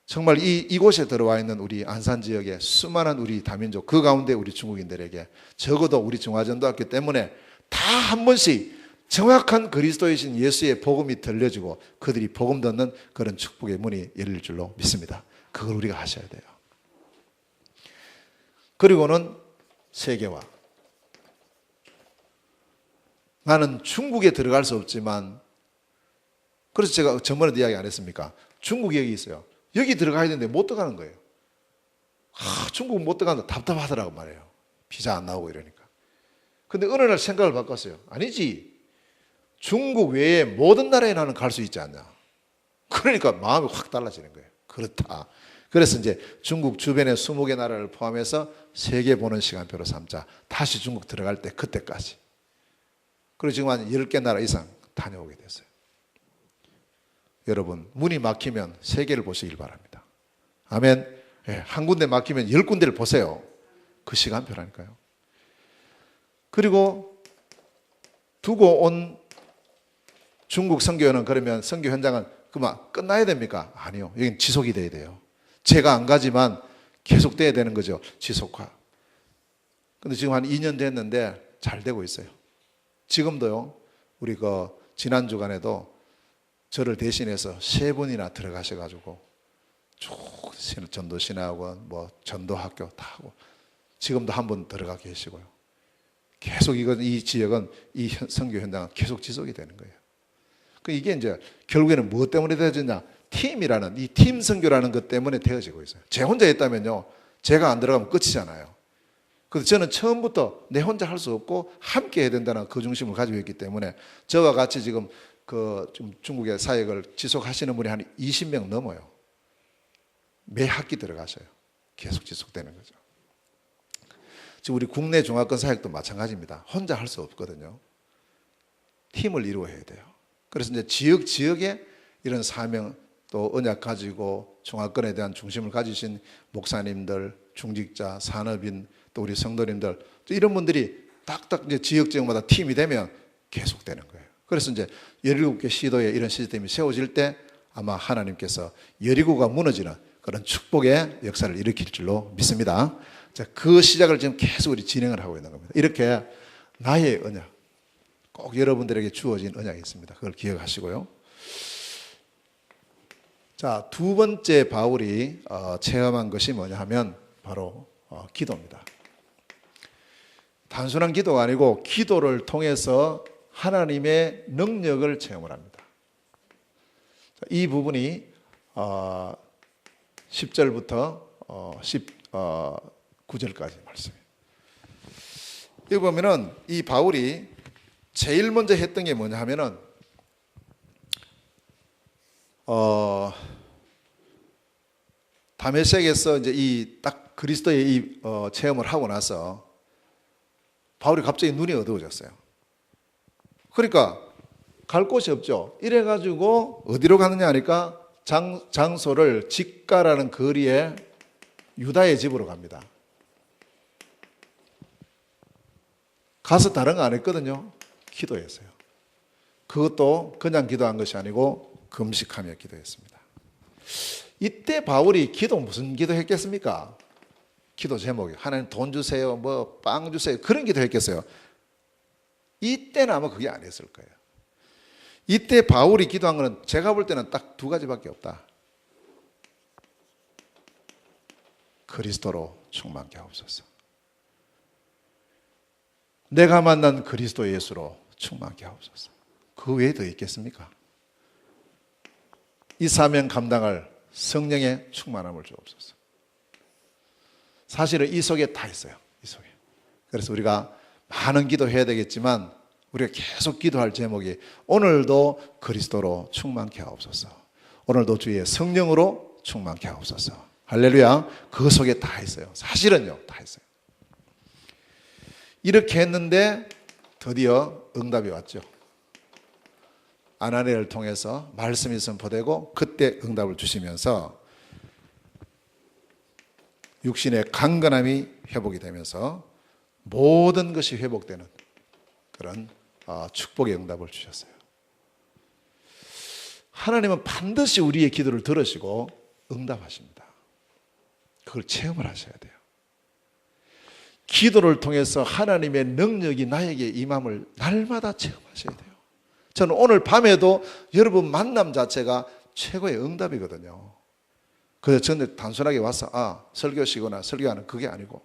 정말 이곳에 들어와 있는 우리 안산 지역의 수많은 우리 다민족 그 가운데 우리 중국인들에게 적어도 우리 중화전도학교 때문에 다 한 번씩 정확한 그리스도이신 예수의 복음이 들려지고 그들이 복음 듣는 그런 축복의 문이 열릴 줄로 믿습니다. 그걸 우리가 하셔야 돼요. 그리고는 세계화. 나는 중국에 들어갈 수 없지만 그래서 제가 저번에도 이야기 안 했습니까? 중국이 여기 있어요. 여기 들어가야 되는데 못 들어가는 거예요. 중국 못 들어간다 답답하더라고 말이에요. 비자 안 나오고 이러니까. 근데 어느 날 생각을 바꿨어요. 아니지. 중국 외에 모든 나라에 나는 갈 수 있지 않냐. 그러니까 마음이 확 달라지는 거예요. 그렇다. 그래서 이제 중국 주변의 20개 나라를 포함해서 세계 보는 시간표로 삼자. 다시 중국 들어갈 때 그때까지. 그리고 지금 한 10개 나라 이상 다녀오게 됐어요. 여러분 문이 막히면 세계를 보시길 바랍니다. 아멘. 예, 한 군데 막히면 10군데를 보세요. 그 시간표라니까요. 그리고 두고 온 중국 선교는 그러면 선교 현장은 그만 끝나야 됩니까? 아니요. 여기는 지속이 돼야 돼요. 제가 안 가지만 계속 돼야 되는 거죠. 지속화. 근데 지금 한 2년 됐는데 잘 되고 있어요. 지금도요. 우리 지난 주간에도 저를 대신해서 3번이나 들어가셔가지고 쭉 전도신학원, 뭐 전도학교 다 하고 지금도 한 번 들어가 계시고요. 계속 이 지역은 이 선교 현장은 계속 지속이 되는 거예요. 이게 이제 결국에는 무엇 때문에 되어지냐? 팀이라는 이 팀 선교라는 것 때문에 되어지고 있어요. 제 혼자 했다면요, 제가 안 들어가면 끝이잖아요. 그래서 저는 처음부터 내 혼자 할 수 없고 함께 해야 된다는 그 중심을 가지고 있기 때문에 저와 같이 지금 좀 중국의 사역을 지속하시는 분이 한 20명 넘어요. 매 학기 들어가셔요. 계속 지속되는 거죠. 지금 우리 국내 중화권 사역도 마찬가지입니다. 혼자 할 수 없거든요. 팀을 이루어야 돼요. 그래서 이제 지역에 이런 사명 또 언약 가지고 중화권에 대한 중심을 가지신 목사님들, 중직자, 산업인 또 우리 성도님들 이런 분들이 딱딱 이제 지역마다 팀이 되면 계속되는 거예요. 그래서 이제 17개 시도에 이런 시스템이 세워질 때 아마 하나님께서 여리고가 무너지는 그런 축복의 역사를 일으킬 줄로 믿습니다. 자, 그 시작을 지금 계속 우리 진행을 하고 있는 겁니다. 이렇게 나의 언약, 꼭 여러분들에게 주어진 언약이 있습니다. 그걸 기억하시고요. 자, 두 번째 바울이 체험한 것이 뭐냐 하면 바로 기도입니다. 단순한 기도가 아니고 기도를 통해서 하나님의 능력을 체험을 합니다. 이 부분이 10절부터 19절까지 말씀이에요. 여기 보면은 이 바울이 제일 먼저 했던 게 뭐냐 하면은 다메섹에서 이제 이 딱 그리스도의 이 체험을 하고 나서 바울이 갑자기 눈이 어두워졌어요. 그러니까 갈 곳이 없죠. 이래가지고 어디로 가느냐 하니까 장소를 직가라는 거리에 유다의 집으로 갑니다. 가서 다른 거 안 했거든요. 기도했어요. 그것도 그냥 기도한 것이 아니고 금식하며 기도했습니다. 이때 바울이 무슨 기도 했겠습니까? 기도 제목이 하나님 돈 주세요, 뭐 빵 주세요, 그런 기도 했겠어요? 이때는 아마 그게 아니었을 거예요. 이때 바울이 기도한 거는 제가 볼 때는 딱 두 가지밖에 없다. 그리스도로 충만케 하옵소서. 내가 만난 그리스도 예수로 충만케 하옵소서. 그 외에 더 있겠습니까? 이 사명 감당할 성령의 충만함을 주옵소서. 사실은 이 속에 다 있어요. 이 속에. 그래서 우리가 많은 기도해야 되겠지만 우리가 계속 기도할 제목이 오늘도 그리스도로 충만케 하옵소서. 오늘도 주의 성령으로 충만케 하옵소서. 할렐루야. 그 속에 다 있어요. 사실은요, 다 있어요. 이렇게 했는데 드디어 응답이 왔죠. 아나니아를 통해서 말씀이 선포되고 그때 응답을 주시면서 육신의 강건함이 회복이 되면서 모든 것이 회복되는 그런 축복의 응답을 주셨어요. 하나님은 반드시 우리의 기도를 들으시고 응답하십니다. 그걸 체험을 하셔야 돼요. 기도를 통해서 하나님의 능력이 나에게 임함을 날마다 체험하셔야 돼요. 저는 오늘 밤에도 여러분 만남 자체가 최고의 응답이거든요. 그래서 저는 단순하게 와서 설교시거나 설교하는 그게 아니고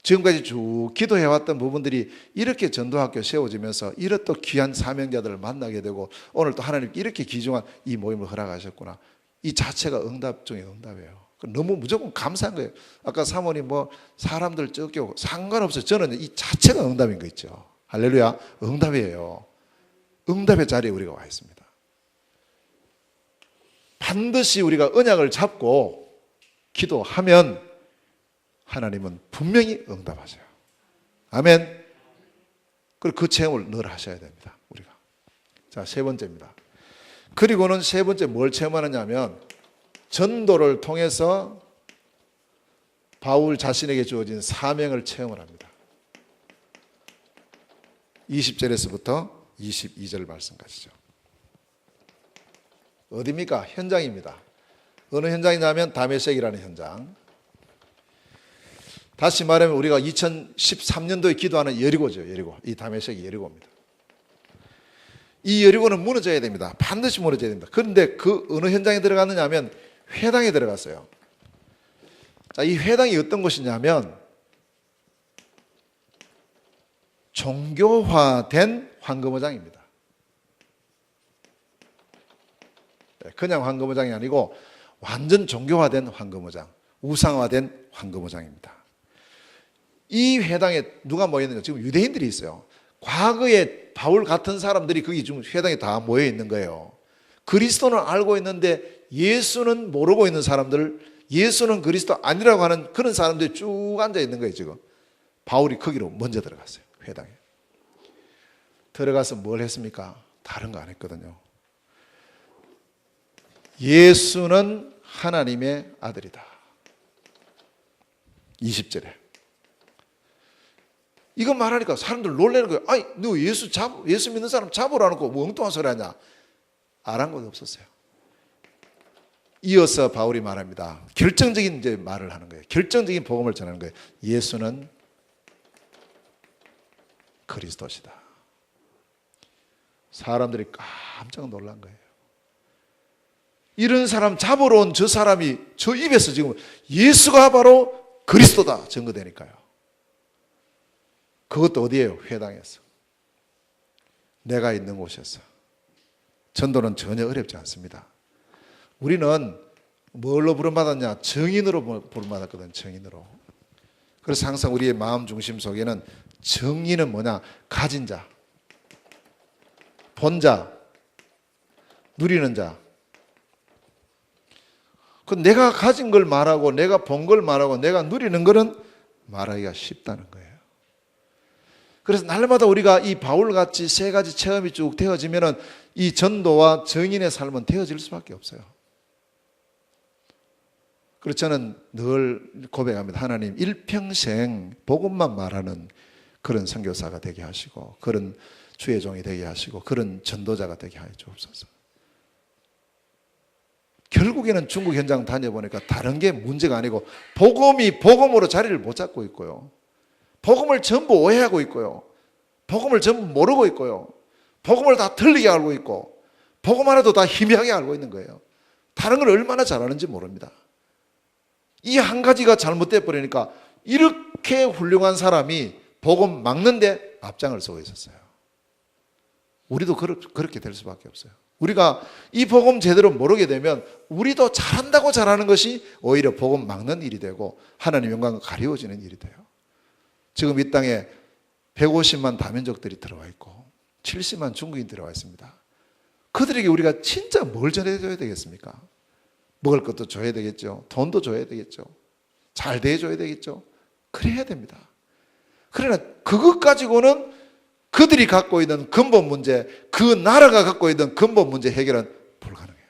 지금까지 쭉 기도해왔던 부분들이 이렇게 전도학교 세워지면서 이렇게 또 귀한 사명자들을 만나게 되고 오늘 또 하나님 이렇게 귀중한 이 모임을 허락하셨구나. 이 자체가 응답 중에 응답이에요. 너무 무조건 감사한 거예요. 아까 사모님 사람들 적게 오고 상관없어요. 저는 이 자체가 응답인 거 있죠. 할렐루야. 응답이에요. 응답의 자리에 우리가 와 있습니다. 반드시 우리가 언약을 잡고 기도하면 하나님은 분명히 응답하세요. 아멘. 그리고 그 체험을 늘 하셔야 됩니다. 우리가. 자, 세 번째입니다. 그리고는 세 번째 뭘 체험하느냐 하면 전도를 통해서 바울 자신에게 주어진 사명을 체험을 합니다. 20절에서부터 22절 말씀 가시죠. 어디입니까? 현장입니다. 어느 현장이냐면 다메섹이라는 현장. 다시 말하면 우리가 2013년도에 기도하는 여리고죠. 여리고. 이 다메섹이 여리고입니다. 이 여리고는 무너져야 됩니다. 반드시 무너져야 됩니다. 그런데 그 어느 현장에 들어갔느냐 하면 회당에 들어갔어요. 자, 이 회당이 어떤 곳이냐면 종교화된 황금어장입니다. 그냥 황금어장이 아니고 완전 종교화된 황금어장, 우상화된 황금어장입니다. 이 회당에 누가 모였는가? 지금 유대인들이 있어요. 과거에 바울 같은 사람들이 거기 지금 회당에 다 모여 있는 거예요. 그리스도는 알고 있는데 예수는 모르고 있는 사람들, 예수는 그리스도 아니라고 하는 그런 사람들이 쭉 앉아 있는 거예요. 지금 바울이 거기로 먼저 들어갔어요. 회당에 들어가서 뭘 했습니까? 다른 거 안 했거든요. 예수는 하나님의 아들이다. 20절에 이거 말하니까 사람들 놀라는 거예요. 아니, 너 예수 믿는 사람 잡으라 놓고 뭐 엉뚱한 소리 하냐? 아랑곳 없었어요. 이어서 바울이 말합니다. 결정적인 이제 말을 하는 거예요. 결정적인 복음을 전하는 거예요. 예수는 그리스도시다. 사람들이 깜짝 놀란 거예요. 이런 사람 잡으러 온 저 사람이 저 입에서 지금 예수가 바로 그리스도다 증거되니까요. 그것도 어디예요? 회당에서. 내가 있는 곳에서. 전도는 전혀 어렵지 않습니다. 우리는 뭘로 부름받았냐? 정인으로 부름받았거든. 정인으로. 그래서 항상 우리의 마음 중심 속에는 정인은 뭐냐? 가진 자, 본 자, 누리는 자. 그 내가 가진 걸 말하고 내가 본 걸 말하고 내가 누리는 거는 말하기가 쉽다는 거예요. 그래서 날마다 우리가 이 바울같이 세 가지 체험이 쭉 되어지면 이 전도와 정인의 삶은 되어질 수밖에 없어요. 그래서 저는 늘 고백합니다. 하나님 일평생 복음만 말하는 그런 선교사가 되게 하시고 그런 주의 종이 되게 하시고 그런 전도자가 되게 하여 주옵소서. 결국에는 중국 현장 다녀보니까 다른 게 문제가 아니고 복음이 복음으로 자리를 못 잡고 있고요. 복음을 전부 오해하고 있고요. 복음을 전부 모르고 있고요. 복음을 다 틀리게 알고 있고 복음 하나도 다 희미하게 알고 있는 거예요. 다른 걸 얼마나 잘하는지 모릅니다. 이 한 가지가 잘못돼 버리니까 이렇게 훌륭한 사람이 복음 막는데 앞장을 서고 있었어요. 우리도 그렇게 될 수밖에 없어요. 우리가 이 복음 제대로 모르게 되면 우리도 잘한다고 잘하는 것이 오히려 복음 막는 일이 되고 하나님 영광과 가리워지는 일이 돼요. 지금 이 땅에 150만 다민족들이 들어와 있고 70만 중국인이 들어와 있습니다. 그들에게 우리가 진짜 뭘 전해줘야 되겠습니까? 먹을 것도 줘야 되겠죠. 돈도 줘야 되겠죠. 잘 대해줘야 되겠죠. 그래야 됩니다. 그러나 그것 가지고는 그들이 갖고 있는 근본 문제, 그 나라가 갖고 있는 근본 문제 해결은 불가능해요.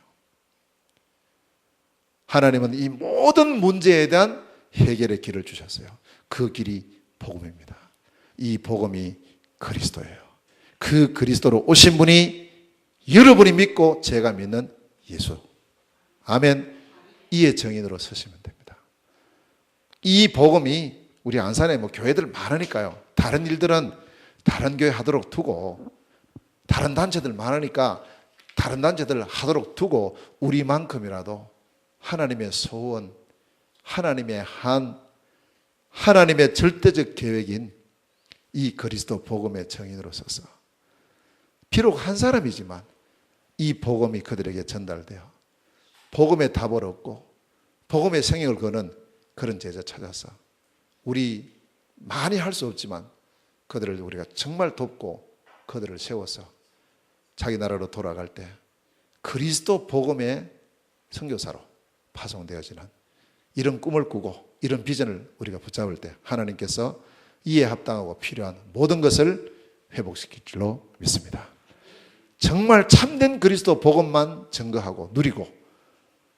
하나님은 이 모든 문제에 대한 해결의 길을 주셨어요. 그 길이 복음입니다. 이 복음이 그리스도예요. 그 그리스도로 오신 분이 여러분이 믿고 제가 믿는 예수. 아멘. 이의 정인으로 서시면 됩니다. 이 복음이 우리 안산에 뭐 교회들 많으니까요. 다른 일들은 다른 교회 하도록 두고 다른 단체들 많으니까 다른 단체들 하도록 두고 우리만큼이라도 하나님의 소원, 하나님의 하나님의 절대적 계획인 이 그리스도 복음의 정인으로 서서 비록 한 사람이지만 이 복음이 그들에게 전달되어 복음의 답을 얻고 복음의 생명을 거는 그런 제자 찾아서 우리 많이 할 수 없지만 그들을 우리가 정말 돕고 그들을 세워서 자기 나라로 돌아갈 때 그리스도 복음의 선교사로 파송되어지는 이런 꿈을 꾸고 이런 비전을 우리가 붙잡을 때 하나님께서 이에 합당하고 필요한 모든 것을 회복시킬 줄로 믿습니다. 정말 참된 그리스도 복음만 증거하고 누리고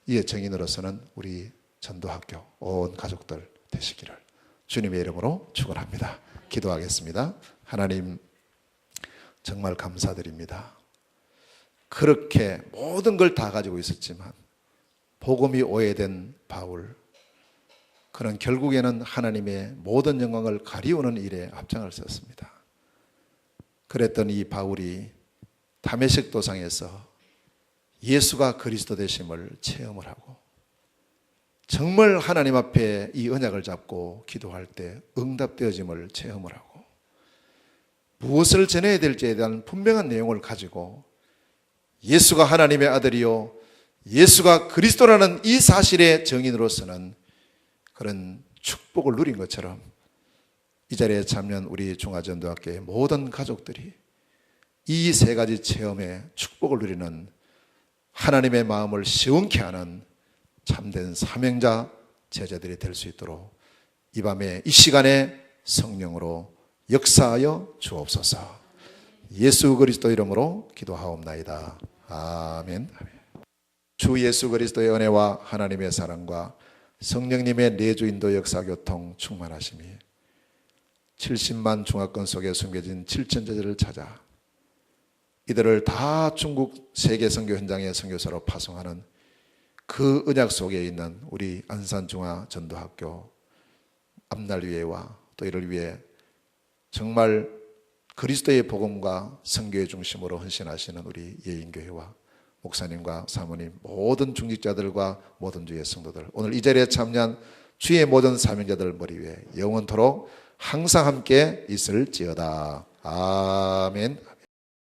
이에 정인으로서는 우리 전도학교 온 가족들 되시기를 주님의 이름으로 축원합니다. 기도하겠습니다. 하나님 정말 감사드립니다. 그렇게 모든 걸 다 가지고 있었지만 복음이 오해된 바울, 그는 결국에는 하나님의 모든 영광을 가리우는 일에 앞장을 섰습니다. 그랬더니 이 바울이 다메섹 도상에서 예수가 그리스도 되심을 체험을 하고 정말 하나님 앞에 이 언약을 잡고 기도할 때 응답되어짐을 체험을 하고 무엇을 전해야 될지에 대한 분명한 내용을 가지고 예수가 하나님의 아들이요 예수가 그리스도라는 이 사실의 증인으로서는 그런 축복을 누린 것처럼 이 자리에 참여한 우리 중화전도학교의 모든 가족들이 이 세 가지 체험의 축복을 누리는 하나님의 마음을 시원케 하는 참된 사명자 제자들이 될 수 있도록 이 밤에 이 시간에 성령으로 역사하여 주옵소서. 예수 그리스도 이름으로 기도하옵나이다. 아멘. 주 예수 그리스도의 은혜와 하나님의 사랑과 성령님의 내주인도 역사교통 충만하심이 70만 중화권 속에 숨겨진 7천제자를 찾아 이들을 다 중국 세계 선교 현장의 선교사로 파송하는 그 언약 속에 있는 우리 안산중화전도학교 앞날위회와 또 이를 위해 정말 그리스도의 복음과 선교의 중심으로 헌신하시는 우리 예인교회와 목사님과 사모님 모든 중직자들과 모든 주의 성도들 오늘 이 자리에 참여한 주의 모든 사명자들 머리 위에 영원토록 항상 함께 있을지어다. 아멘.